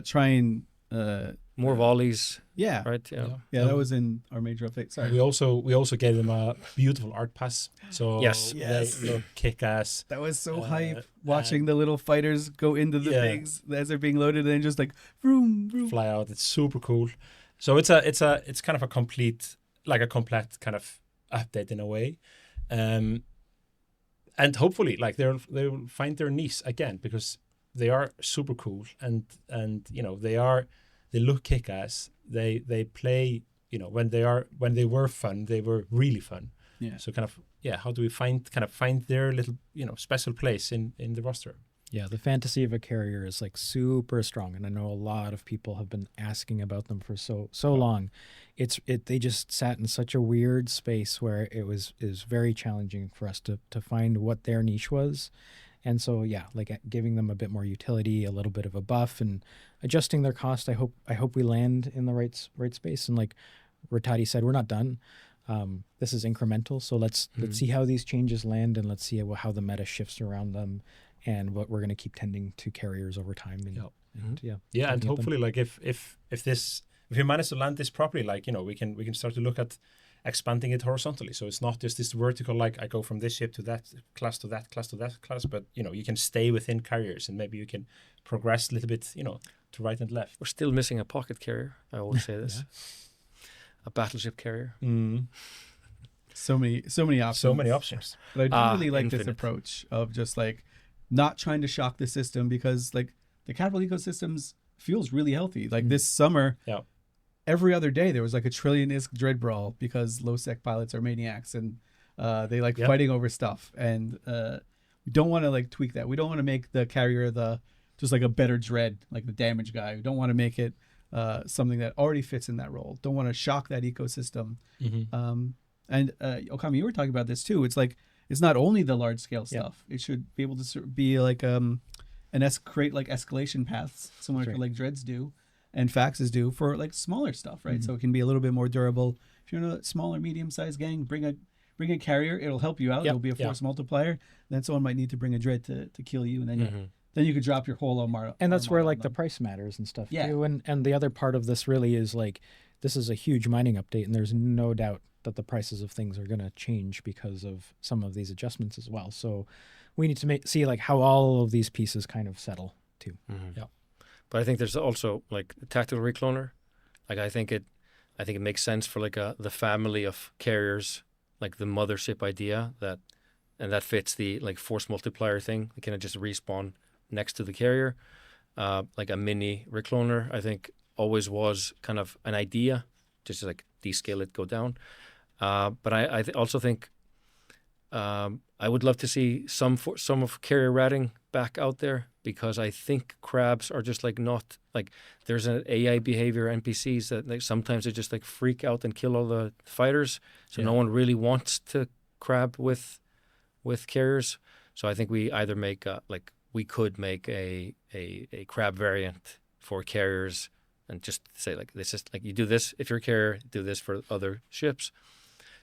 try and more volleys. Yeah. Right. Yeah, that was in our major update. Sorry. We also gave them a beautiful art pass. So Yes. they look kick ass. That was so hype, watching the little fighters go into the things as they're being loaded, and then just like vroom, vroom. Fly out. It's super cool. So it's kind of a complete kind of update in a way. And hopefully like they will find their niche again, because they are super cool, and they look kick ass. They play, when they were fun, they were really fun. Yeah. So how do we find their little special place in the roster? Yeah, the fantasy of a carrier is like super strong, and I know a lot of people have been asking about them for so long. They just sat in such a weird space where it was very challenging for us to find what their niche was. And so like giving them a bit more utility, a little bit of a buff, and adjusting their cost. I hope we land in the right space. And like Rattati said, we're not done. This is incremental, so let's see how these changes land, and let's see how the meta shifts around them, and what we're going to keep tending to carriers over time. And hopefully, like if we manage to land this properly, like we can start to look at expanding it horizontally. So it's not just this vertical, like I go from this ship to that class to that class to that class, but you can stay within carriers, and maybe you can progress a little bit, to right and left. We're still missing a pocket carrier. I always say this. a battleship carrier. So many options. So many options. But I do really like this infinite. approach of just like not trying to shock the system, because like the capital ecosystems feels really healthy. Like this summer, Yeah. every other day there was like a trillion ISK dread brawl because low sec pilots are maniacs and they like fighting over stuff. And we don't want to like tweak that. We don't want to make the carrier just like a better dread, like the damage guy. We don't want to make it something that already fits in that role. Don't want to shock that ecosystem. And Okami, you were talking about this too. It's like it's not only the large scale stuff. It should be able to be like create like escalation paths, similar to like dreads do, and faxes do for like smaller stuff, right? So it can be a little bit more durable. If you're in a smaller, medium sized gang, bring a carrier. It'll help you out. It'll be a force multiplier. Then someone might need to bring a dread to kill you, and then you could drop your whole armada. And that's where like the price matters and stuff too. And the other part of this really is like this is a huge mining update, and there's no doubt that the prices of things are going to change because of some of these adjustments as well. So we need to see like how all of these pieces kind of settle too. Yeah. But I think there's also like the tactical recloner. Like I think it makes sense for like the family of carriers, like the mothership idea that fits the like force multiplier thing. It kind of just respawn next to the carrier. Like a mini recloner, I think always was kind of an idea, just to like descale it, go down. But I also think I would love to see some of carrier ratting back out there, because I think crabs are just like not like there's an AI behavior NPCs that like sometimes they just like freak out and kill all the fighters. So no one really wants to crab with carriers. So I think we either make we could make a crab variant for carriers and just say like this is like you do this if you're a carrier, do this for other ships.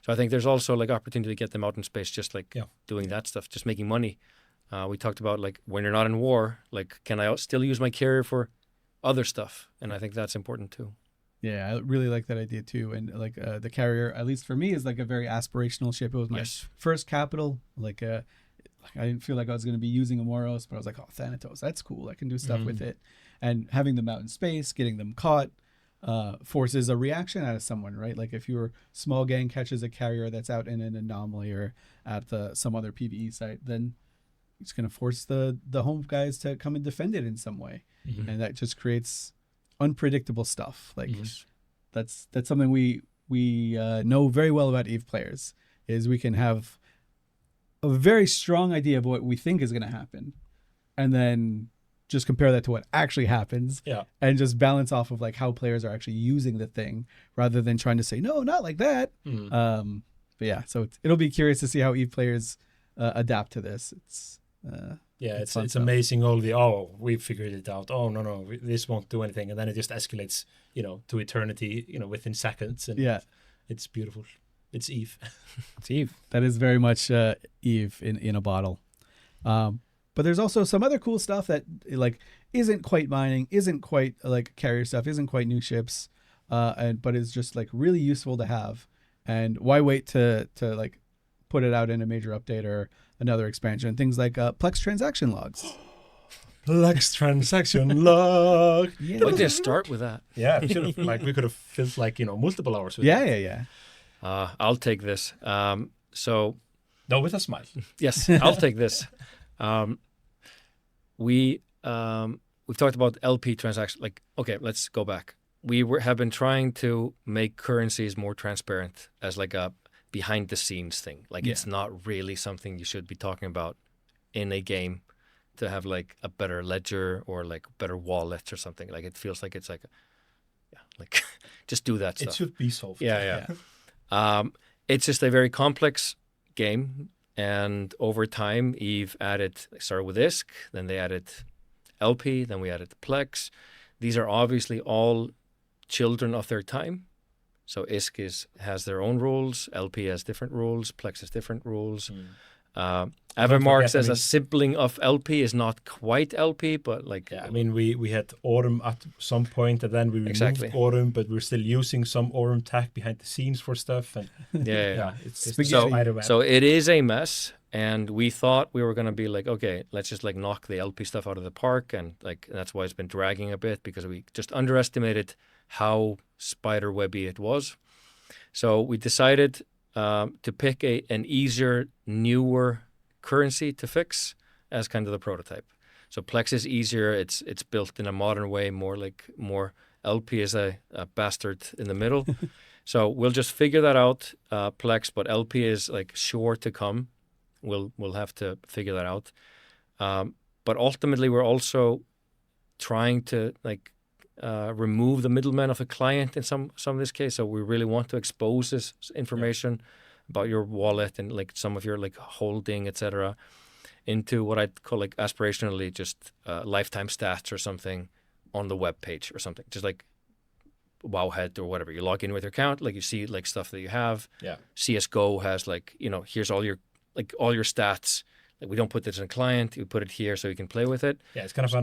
So I think there's also like opportunity to get them out in space, just like doing that stuff, just making money. We talked about like when you're not in war, like can I still use my carrier for other stuff? And I think that's important too. Yeah, I really like that idea too. And like the carrier, at least for me, is like a very aspirational ship. It was my first capital. Like I didn't feel like I was going to be using a Moros, but I was like, oh, Thanatos, that's cool. I can do stuff with it. And having them out in space, getting them caught, forces a reaction out of someone, right? Like if your small gang catches a carrier that's out in an anomaly or at some other PvE site, then it's going to force the home guys to come and defend it in some way. And that just creates unpredictable stuff. Like that's something we know very well about EVE players, is we can have a very strong idea of what we think is going to happen, and then just compare that to what actually happens, and just balance off of like how players are actually using the thing, rather than trying to say no, not like that. But yeah, so it'll be curious to see how EVE players adapt to this. It's amazing. We figured it out. Oh no, this won't do anything, and then it just escalates, to eternity, within seconds. And it's beautiful. It's EVE. It's EVE. That is very much EVE in a bottle. But there's also some other cool stuff that like isn't quite mining, isn't quite like carrier stuff, isn't quite new ships, but is just like really useful to have. And why wait to like put it out in a major update or another expansion? Things like Plex transaction logs. Plex transaction log. Yeah. Why did I start with that? Yeah, we could have filled multiple hours with Yeah. I'll take this. No, with a smile. Yes, I'll take this. We've talked about LP transactions. Like, okay, let's go back. We have been trying to make currencies more transparent as like a behind the scenes thing. Like it's not really something you should be talking about in a game, to have like a better ledger or like better wallet or something. Like it feels like it's like, like just do that stuff. It should be solved. Yeah. It's just a very complex game. And over time, EVE started with ISK, then they added LP, then we added Plex. These are obviously all children of their time. So ISK has their own rules, LP has different rules, Plex has different rules. Avermarks as a sibling of LP is not quite LP, but like... Yeah, I mean, we had Aurum at some point, and then we removed Aurum, but we're still using some Aurum tech behind the scenes for stuff. And it's just so it is a mess, and we thought we were going to be like, okay, let's just like knock the LP stuff out of the park, and like that's why it's been dragging a bit, because we just underestimated how spiderwebby it was. So we decided to pick an easier, newer currency to fix as kind of the prototype. So Plex is easier. It's built in a modern way, more LP is a bastard in the middle. So we'll just figure that out, Plex, but LP is like sure to come. We'll have to figure that out. But ultimately, we're also trying to remove the middleman of the client in some of this case. So we really want to expose this information about your wallet and like some of your like holding, etc., into what I'd call like aspirationally just lifetime stats or something on the web page or something, just like Wowhead or whatever. You log in with your account, like you see like stuff that you have. Yeah. CS:GO has like, here's all your stats. Like we don't put this in a client, you put it here so you can play with it. Yeah, it's kind of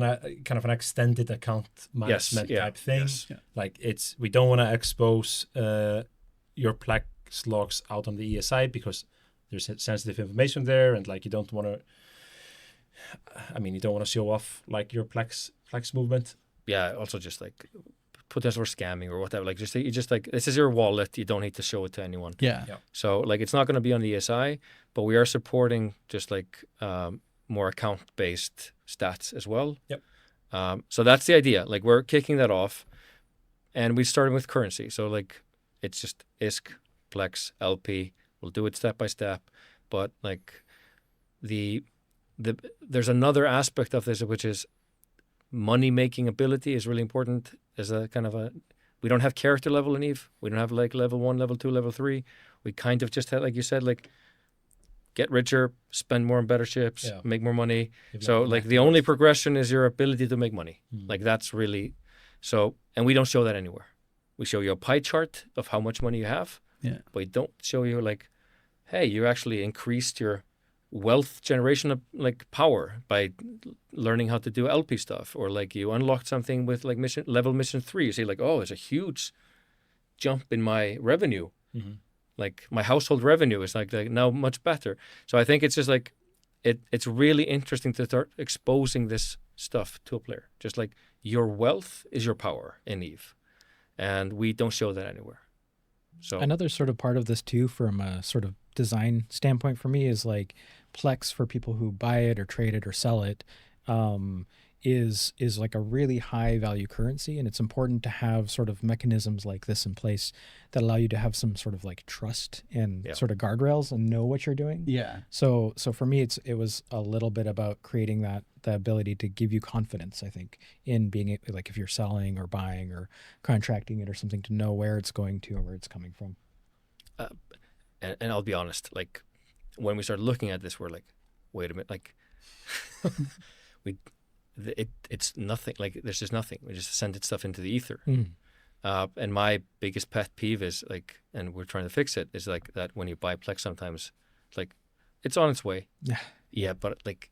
an extended account management type thing. Yes. Yeah. Like we don't want to expose your Plex logs out on the ESI because there's sensitive information there, and like you don't want to show off like your Plex movement. Yeah, also just like potential for scamming or whatever. Like you just like, this is your wallet, you don't need to show it to anyone. Yeah. So like it's not going to be on the ESI, but we are supporting just like more account-based stats as well. Yep. So that's the idea. Like we're kicking that off, and we started with currency. So like it's just ISK, Plex, LP. We'll do it step by step, but like there's another aspect of this, which is money making ability is really important. As a kind of we don't have character level in Eve. We don't have like level 1, level 2, level 3. We kind of just have, like you said, like get richer, spend more on better ships, make more money. So like the only progression is your ability to make money. Like that's really so, and we don't show that anywhere. We show you a pie chart of how much money you have, but we don't show you like, hey, you actually increased your wealth generation of like power by learning how to do LP stuff, or like you unlocked something with like mission 3. You see like, oh, it's a huge jump in my revenue. Like my household revenue is like now much better. So I think it's just like it's really interesting to start exposing this stuff to a player. Just like your wealth is your power in Eve, and we don't show that anywhere. So another sort of part of this too, from a sort of design standpoint for me, is like Plex, for people who buy it or trade it or sell it, is like a really high value currency, and it's important to have sort of mechanisms like this in place that allow you to have some sort of like trust and sort of guardrails and know what you're doing. Yeah. So for me, it was a little bit about creating the ability to give you confidence, I think, in being like if you're selling or buying or contracting it or something, to know where it's going to or where it's coming from. And I'll be honest, like when we started looking at this, we're like, wait a minute, like it's nothing. Like there's just nothing. We just send it stuff into the ether. And my biggest pet peeve is like, and we're trying to fix it, is like that when you buy Plex, sometimes like it's on its way. Yeah, but like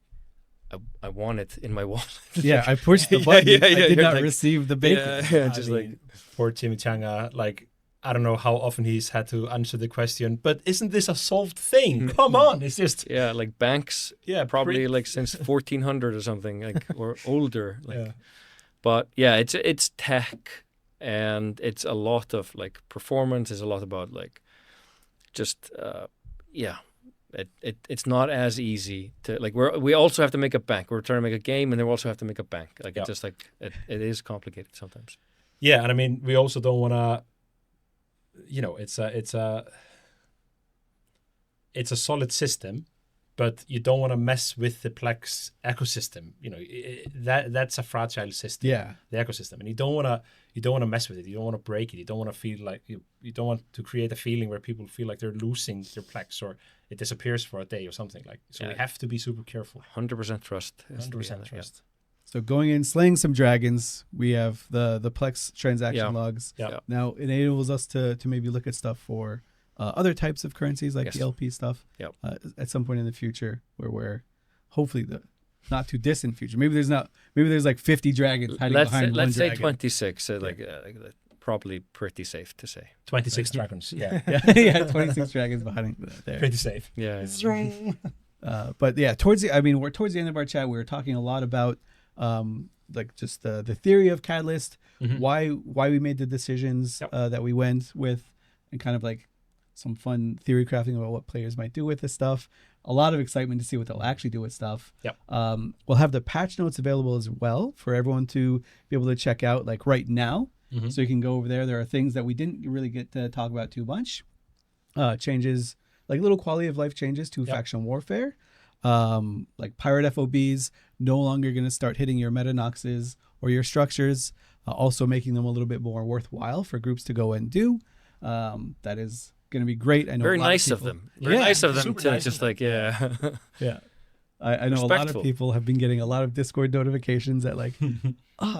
I want it in my wallet. Yeah, I pushed the button. I did not like, receive the bacon. Yeah, just like poor Chimichanga, like I don't know how often he's had to answer the question, but isn't this a solved thing? Come on, it's just like banks, probably like since 1400 or something, like or older. Like, but yeah, it's tech, and it's a lot of like performance. It's a lot about like just It's not as easy to like. We also have to make a bank. We're trying to make a game, and then we also have to make a bank. Like it's just like it is complicated sometimes. Yeah, and I mean, we also don't want to. It's a solid system, but you don't want to mess with the Plex ecosystem. That's a fragile system. Yeah, the ecosystem, and you don't want to mess with it. You don't want to break it. You don't want to feel like you don't want to create a feeling where people feel like they're losing their Plex or it disappears for a day or something like. So we have to be super careful. 100% trust. 100% trust. So going in, slaying some dragons, we have the Plex transaction logs. Yeah. Now it enables us to maybe look at stuff for other types of currencies like the LP stuff at some point in the future, where we're hopefully the not too distant future. Maybe there's like 50 dragons hiding behind one let's say dragon. 26. Probably pretty safe to say. 26 dragons. Yeah. Yeah, 26 dragons behind there. Pretty safe. Yeah. But yeah, we're towards the end of our chat. We were talking a lot about like just the theory of Catalyst, why we made the decisions that we went with, and kind of like some fun theory crafting about what players might do with this stuff. A lot of excitement to see what they'll actually do with stuff. Yep. We'll have the patch notes available as well for everyone to be able to check out like right now. Mm-hmm. So you can go over there. There are things that we didn't really get to talk about too much. Changes, like little quality of life changes to faction warfare. Like pirate FOBs no longer going to start hitting your meta noxes or your structures, also making them a little bit more worthwhile for groups to go and do. That is going to be great. I know Very a lot nice of of people, them. Very nice of them super to nice just of like, yeah. Yeah. I know a lot of Respectful. people have been getting a lot of Discord notifications that like,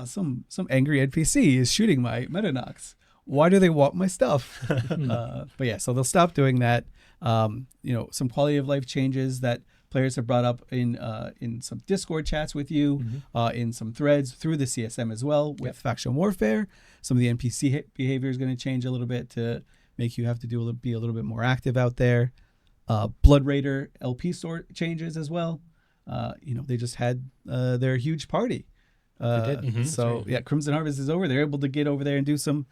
some angry NPC is shooting my Metanox. Why do they want my stuff? But yeah, so they'll stop doing that. Some quality of life changes that players have brought up in some Discord chats with you, in some threads through the CSM as well with faction warfare. Some of the NPC behavior is going to change a little bit to make you have to be a little bit more active out there. Blood Raider LP store changes as well. They just had their huge party. They did. So yeah, Crimson Harvest is over. They're able to get over there and do some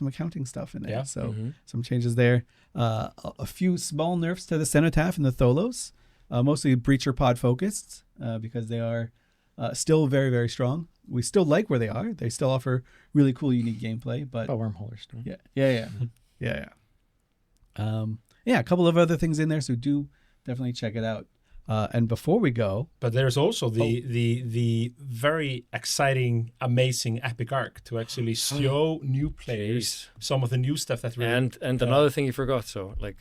accounting stuff in there. Yeah. So some changes there. A few small nerfs to the Cenotaph and the Tholos, mostly Breacher pod focused, because they are still very, very strong. We still like where they are. They still offer really cool, unique gameplay. But Wormhole still. yeah. A couple of other things in there, so do definitely check it out. And before we go, But there's also the very exciting, amazing epic arc to actually show new players some of the new stuff that really. And another thing you forgot. So like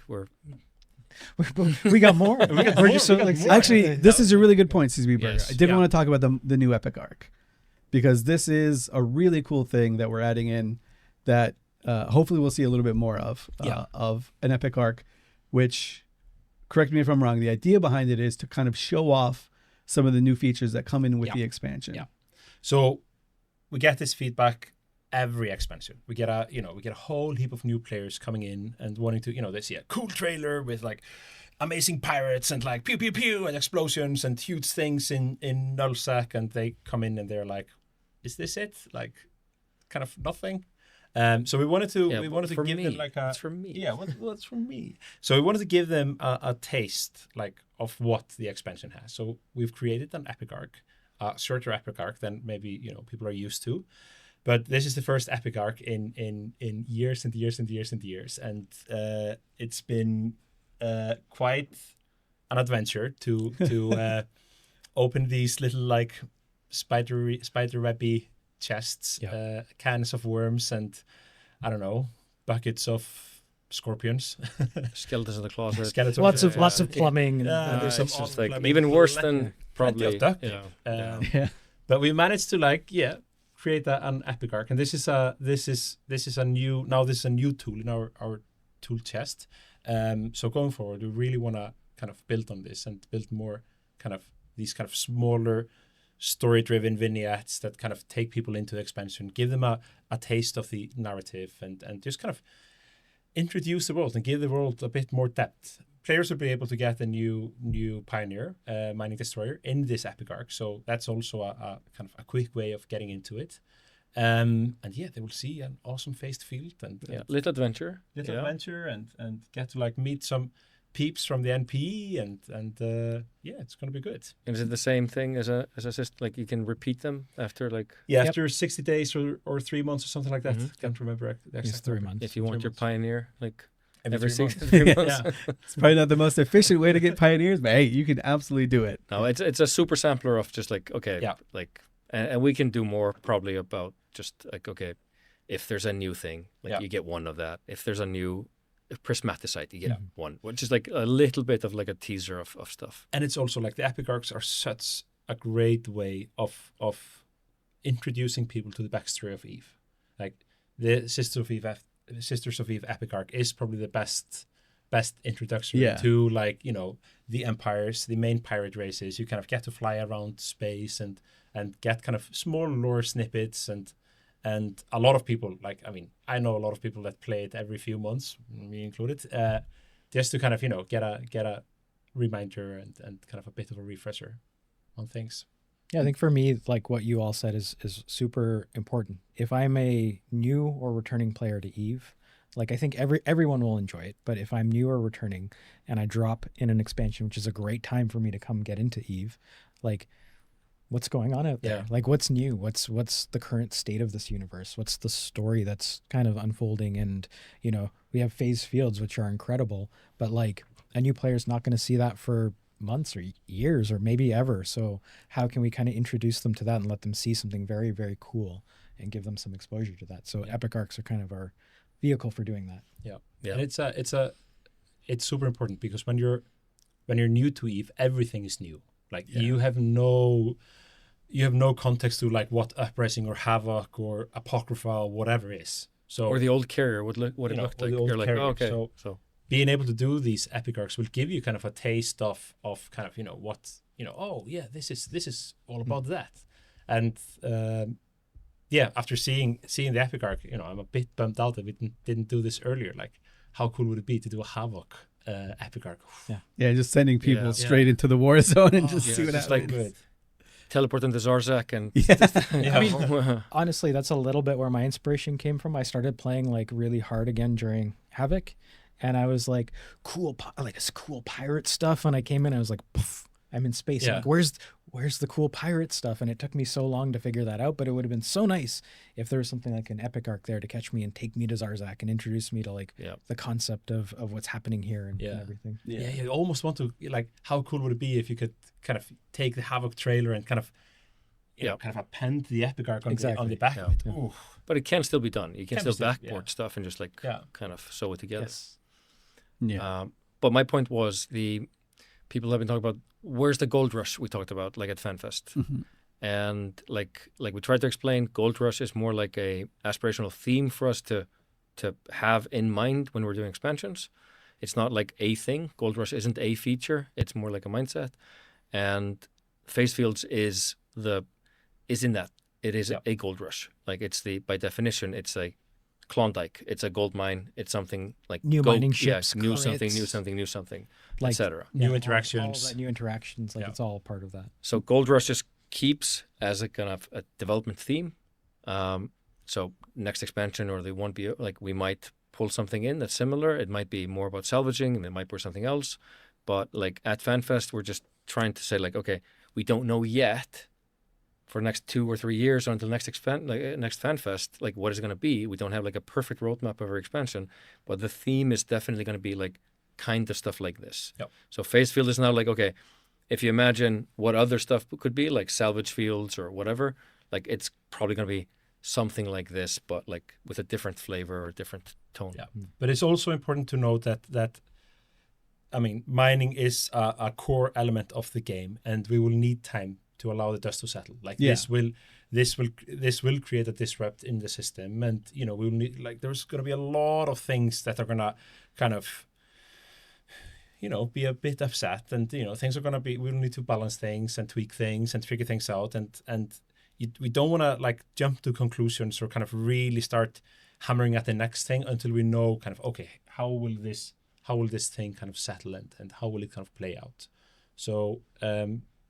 We got more. We're just so like actually, this is a really good point, CCP Burger. Yes. I did Yeah. want to talk about the new epic arc, because this is a really cool thing that we're adding in that hopefully we'll see a little bit more of an epic arc, which, correct me if I'm wrong, the idea behind it is to kind of show off some of the new features that come in with the expansion. Yeah. So we get this feedback every expansion. We get a whole heap of new players coming in and wanting to, they see a cool trailer with like amazing pirates and like pew pew pew and explosions and huge things in Nullsec, and they come in and they're like, is this it? Like kind of nothing. So we wanted to give them like a. It's for me. Yeah, well, it's from me. So we wanted to give them a taste like of what the expansion has. So we've created an epic arc, a shorter epic arc than maybe people are used to, but this is the first epic arc in years and years and years and years, and it's been quite an adventure to open these little like spider webby chests, cans of worms, and I don't know, buckets of scorpions, Skeletons in the closet. skeletons, lots of plumbing. And, there's some It's just awesome like plumbing. even worse than Plenty probably. of duck. Yeah. But we managed to create an epic arc, and this is a new tool in our tool chest. So going forward, we really want to kind of build on this and build more kind of these kind of smaller story-driven vignettes that kind of take people into the expansion, give them a taste of the narrative, and just kind of introduce the world and give the world a bit more depth. Players will be able to get a new Pioneer mining destroyer in this epic arc, so that's also a kind of a quick way of getting into it. And they will see an awesome faced field and Little adventure. adventure and get to like meet some peeps from the NPE and it's gonna be good. And is it the same thing as a system? Like you can repeat them after like After 60 days or 3 months or something like that. Can't remember the exact It's 3 number. months. if you want 3 your months. Pioneer like every 3 6 months. 3 months. It's probably not the most efficient way to get pioneers, but hey, you can absolutely do it. No, it's a super sampler of just like and we can do more probably about just like if there's a new thing, like you get one of that. If there's a new prismaticite, you get one, which is like a little bit of like a teaser of stuff. And it's also like the epic arcs are such a great way of introducing people to the backstory of Eve. Like the Sisters of Eve epic arc is probably the best introduction to like the empires, the main pirate races. You kind of get to fly around space and get kind of small lore snippets and a lot of people, I know a lot of people that play it every few months, me included, just to kind of get a reminder and kind of a bit of a refresher on things. Yeah, I think for me, like what you all said is super important. If I'm a new or returning player to Eve, Like I think everyone will enjoy it, but if I'm new or returning and I drop in an expansion, which is a great time for me to come get into Eve, like what's going on out there? Yeah. Like what's new? What's the current state of this universe? What's the story that's kind of unfolding? And we have phase fields, which are incredible, but like a new player's not going to see that for months or years or maybe ever. So how can we kind of introduce them to that and let them see something very, very cool and give them some exposure to that? So epic arcs are kind of our vehicle for doing that. Yeah. And it's super important because when you're new to Eve, everything is new. Like you have no context to like what Uprising or Havoc or Apocrypha or whatever is. So or the old carrier what it looked like. You're like, oh, okay. So being able to do these epic arcs will give you kind of a taste of kind of what oh yeah, this is all about that. And after seeing the epic arc, I'm a bit bummed out that we didn't do this earlier. Like, how cool would it be to do a Havoc epic arc? Yeah, just sending people straight into the war zone and just see what happens. Like good. Teleport into Zarzak and I mean, honestly, that's a little bit where my inspiration came from. I started playing like really hard again during Havoc, and I was like, cool pirate stuff. And I came in, I was like, poof, I'm in space. Yeah. Like, where's the cool pirate stuff? And it took me so long to figure that out, but it would have been so nice if there was something like an epic arc there to catch me and take me to Zarzak and introduce me to like the concept of what's happening here and everything. Yeah, you almost want to, like, how cool would it be if you could kind of take the Havoc trailer and kind of kind of append the epic arc on the back of it. Yeah. But it can still be done. You can still backport stuff and just like kind of sew it together. Yes. Yeah. But my point was people have been talking about where's the gold rush we talked about, like at FanFest. Mm-hmm. And like we tried to explain, gold rush is more like a aspirational theme for us to have in mind when we're doing expansions. It's not like a thing. Gold rush isn't a feature. It's more like a mindset. And phase fields is in that. It is a gold rush. Like by definition, it's a Klondike. It's a gold mine. It's something like new mining ships. New something, like, etc. New interactions. All that new interactions. Like it's all part of that. So gold rush just keeps as a kind of a development theme. So next expansion, or they won't be like, we might pull something in that's similar. It might be more about salvaging, and it might be something else. But like at FanFest, we're just trying to say like, okay, we don't know yet for the next 2 or 3 years or until next FanFest, like what is it going to be? We don't have like a perfect roadmap of our expansion, but the theme is definitely going to be like kind of stuff like this. Yep. So phase field is now like, okay, if you imagine what other stuff could be, like salvage fields or whatever, like it's probably going to be something like this, but like with a different flavor or different tone. Yeah. But it's also important to note that I mean, mining is a core element of the game, and we will need time to allow the dust to settle. Like this will create a disrupt in the system, and we will need, like, there's going to be a lot of things that are going to kind of be a bit upset, and things are going to be, we'll need to balance things and tweak things and figure things out, and we don't want to like jump to conclusions or kind of really start hammering at the next thing until we know kind of, okay, how will this thing kind of settle, and how will it kind of play out. So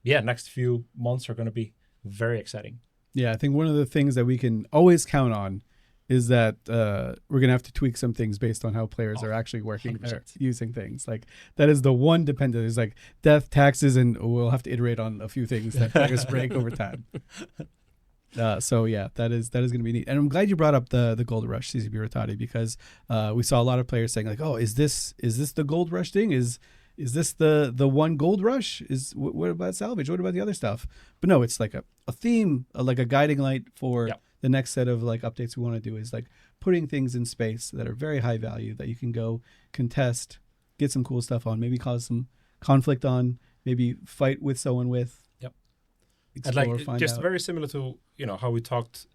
next few months are going to be very exciting. Yeah, I think one of the things that we can always count on is that we're going to have to tweak some things based on how players are actually working or using things. Like that is the one dependent. It's like death, taxes, and we'll have to iterate on a few things that players break over time. So yeah, that is going to be neat. And I'm glad you brought up the Gold Rush CCP Rattati, because we saw a lot of players saying like, oh, is this the Gold Rush thing? Is this the one Gold Rush? What about salvage? What about the other stuff? But no, it's like a theme, like a guiding light for the next set of like updates we want to do, is like putting things in space that are very high value that you can go contest, get some cool stuff on, maybe cause some conflict on, maybe fight with someone with. Explore, and like just out. Very similar to how we talked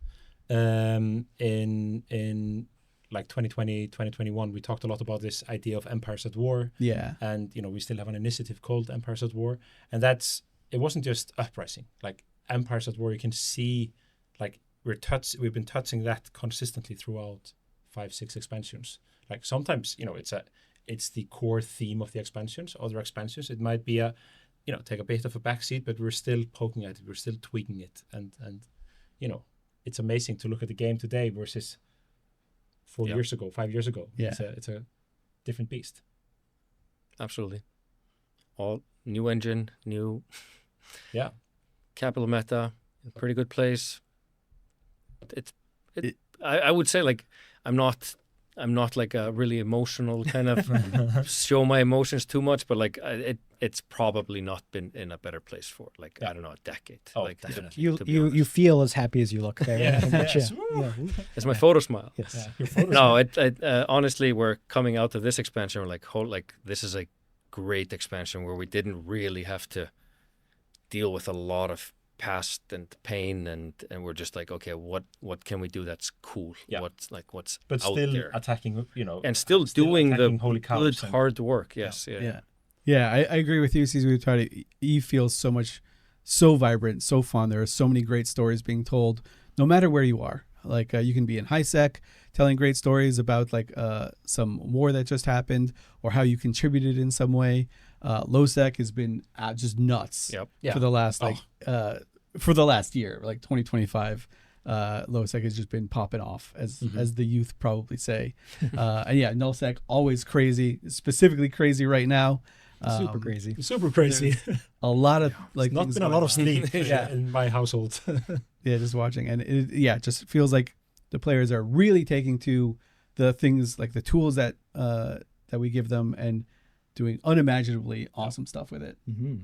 in like 2020, 2021, we talked a lot about this idea of Empires at War. Yeah. And we still have an initiative called Empires at War, and it wasn't just Uprising. Like Empires at War, you can see like we've been touching that consistently throughout 5-6 expansions. Like sometimes it's the core theme of the expansions. Other expansions, it might be take a bit of a backseat, but we're still poking at it, we're still tweaking it, and it's amazing to look at the game today versus 4 years ago, 5 years ago. Yeah. It's a different beast. Absolutely. All new engine, new Yeah. capital meta, pretty good place. I would say like I'm not like a really emotional kind of show my emotions too much, but like it's probably not been in a better place for like I don't know, a decade. Oh, like definitely. You feel as happy as you look there. Yeah. Yeah. Yes. it's my photo smile. Yes. Yeah. Your photos No, honestly, we're coming out of this expansion. We're like this is a great expansion where we didn't really have to deal with a lot of past and pain, and we're just like, okay, what can we do that's cool? Yeah. What's but out still there? attacking, And still doing the attacking holy cows good and- hard work. Yes, Yeah, I agree with you, CCP. Eve feels so vibrant, so fun. There are so many great stories being told, no matter where you are. Like you can be in high sec, telling great stories about like some war that just happened, or how you contributed in some way. Low sec has been just nuts Yep. Yeah. for the last for the last year, like 2025. Low sec has just been popping off, as the youth probably say. And yeah, null sec always crazy, specifically crazy right now. Super crazy. Super crazy. A lot of like It's not things been a going lot of on. sleep Yeah. in my household. Yeah, just watching, and it just feels like the players are really taking to the things, like the tools that we give them, and doing unimaginably awesome stuff with it. Mm-hmm.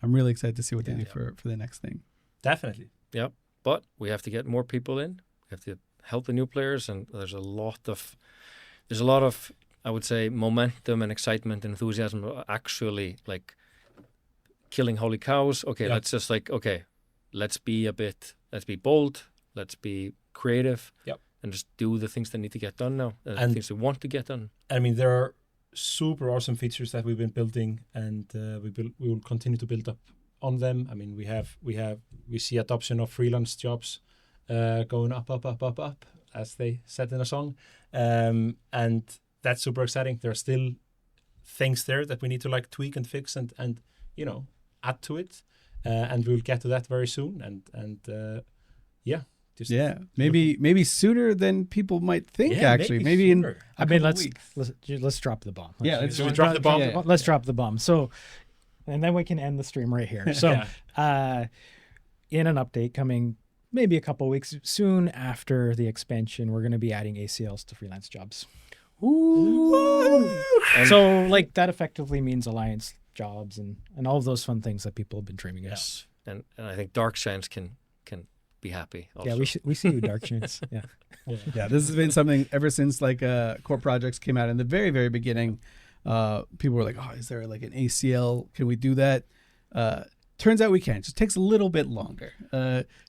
I'm really excited to see what they do Yeah. for the next thing. Definitely. Yep. But we have to get more people in. We have to help the new players, and there's a lot of I would say momentum and excitement and enthusiasm actually like killing holy cows. Okay, Yeah. let's just like let's be bold, let's be creative. Yep. And just do the things that need to get done now, the And- things we want to get done. I mean, there are super awesome features that we've been building, and we will continue to build up on them. I mean, we see adoption of freelance jobs going up, as they said in a song, and that's super exciting. There are still things there that we need to like tweak and fix and add to it, and we'll get to that very soon. And just maybe sooner than people might think. Yeah, actually, maybe in sooner. a I mean, couple weeks. let's drop the bomb. Yeah, let's Should we drop the bomb? Yeah. Let's drop the bomb. So, and then we can end the stream right here. So, Yeah. In an update coming maybe a couple weeks soon after the expansion, we're going to be adding ACLs to freelance jobs. And- So, like that effectively means alliance jobs and all of those fun things that people have been dreaming of. Yes. And I think Dark Shines can be happy also. Yeah, we see you, Dark Chance. Yeah. Yeah, this has been something ever since like core projects came out in the very, very beginning. People were like, "Oh, is there like an ACL? Can we do that?" Turns out we can. It just takes a little bit longer.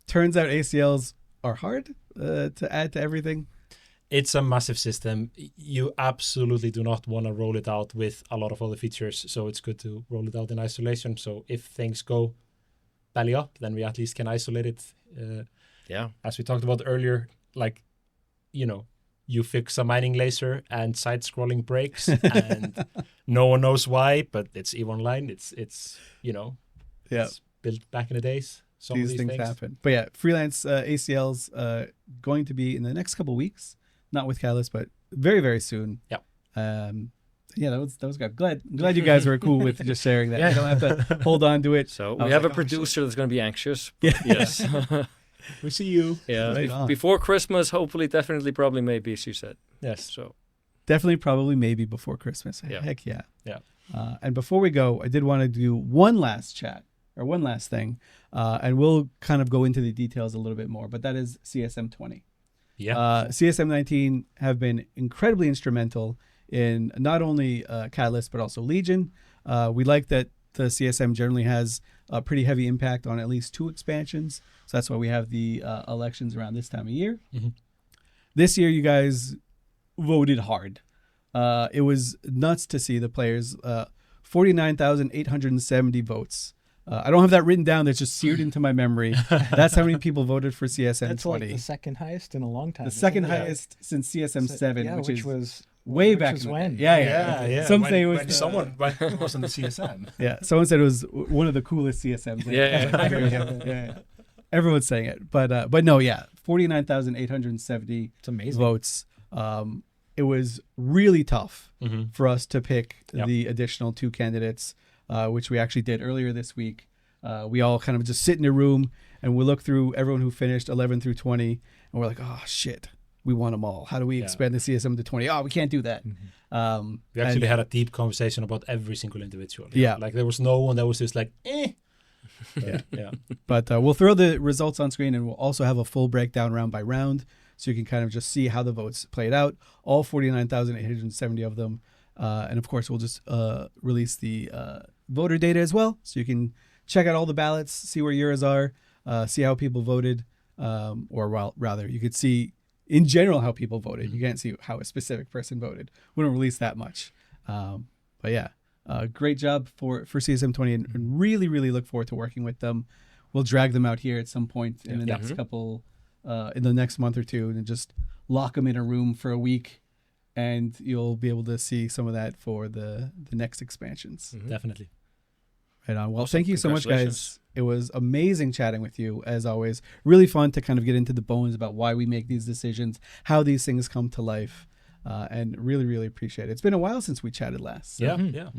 Turns out ACLs are hard to add to everything. It's a massive system. You absolutely do not want to roll it out with a lot of other features, so it's good to roll it out in isolation. So if things go belly up, then we at least can isolate it. Yeah. As we talked about earlier, like, you fix a mining laser and side-scrolling breaks, and no one knows why, but it's EVE Online. It's it's built back in the days. Some of These things happen. But yeah, freelance ACLs going to be in the next couple weeks, not with Catalyst, but very, very soon. Yep. Yeah, that was good. Glad you guys were cool with just sharing that. You don't have to hold on to it. So I we was have like, a "Oh, producer that's going to be anxious. Yeah. Yes. We see you. Yeah. Right on. Before Christmas, hopefully, definitely, probably, maybe, she said. Yes. So Definitely, probably, maybe before Christmas. Yeah. Heck yeah. Yeah. And before we go, I did want to do one last thing, and we'll kind of go into the details a little bit more, but that is CSM 20. Yeah. CSM 19 have been incredibly instrumental in not only Catalyst, but also Legion. We like that the CSM generally has a pretty heavy impact on at least 2 expansions. So that's why we have the elections around this time of year. Mhm. This year, you guys voted hard. It was nuts to see the players. 49,870 votes. I don't have that written down. That's just seared into my memory. That's how many people voted for CSM That's 20. like the second highest in a long time. The isn't second it? highest since CSM 7, Yeah, which is was way which back was in the when? day. Yeah. Some say it was when someone was on the CSM. Yeah, someone said it was one of the coolest CSMs. Yeah. Everyone's saying it, but no, yeah, 49,870 It's amazing. votes. it was really tough Mm-hmm. for us to pick Yep. the additional 2 candidates, which we actually did earlier this week. We all kind of just sit in a room and we look through everyone who finished 11 through 20, and we're like, oh shit, we want them all. How do we Yeah. expand the CSM to 20? Oh, we can't do that. We actually had a deep conversation about every single individual. Yeah. Like there was no one that was just like, eh. Yeah. But we'll throw the results on screen, and we'll also have a full breakdown round by round, so you can kind of just see how the votes played out. All 49,870 of them. And of course, we'll just release the voter data as well, so you can check out all the ballots, see where yours are, see how people voted, or rather, you could see in general how people voted. You can't see how a specific person voted. We don't release that much. But yeah, great job for CSM 20, and really, really look forward to working with them. We'll drag them out here at some point in the next couple, in the next month or two, and just lock them in a room for a week, and you'll be able to see some of that for the next expansions. Definitely. Right on. Well, Awesome. thank you so much, Congratulations. guys. It was amazing chatting with you, as always. Really fun to kind of get into the bones about why we make these decisions, how these things come to life, and really, really appreciate it. It's been a while since we chatted last. So, Yeah.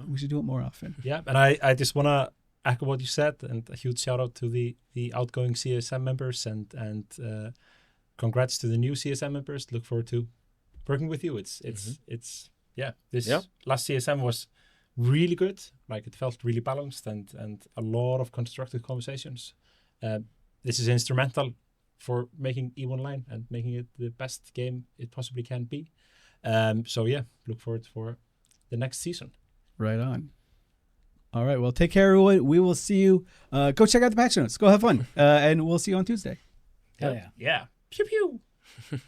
we should do it more often. Yeah. And I just want to echo what you said, and a huge shout out to the outgoing CSM members, and congrats to the new CSM members. Look forward to working with you. It's this last CSM was really good. Like it felt really balanced, and a lot of constructive conversations. This is instrumental for making EVE Online and making it the best game it possibly can be. So yeah, look forward for the next season. Right on. All right. Well, take care, everyone. We will see you. Go check out the patch notes. Go have fun. And we'll see you on Tuesday. Hell yeah. Yeah. Pew pew.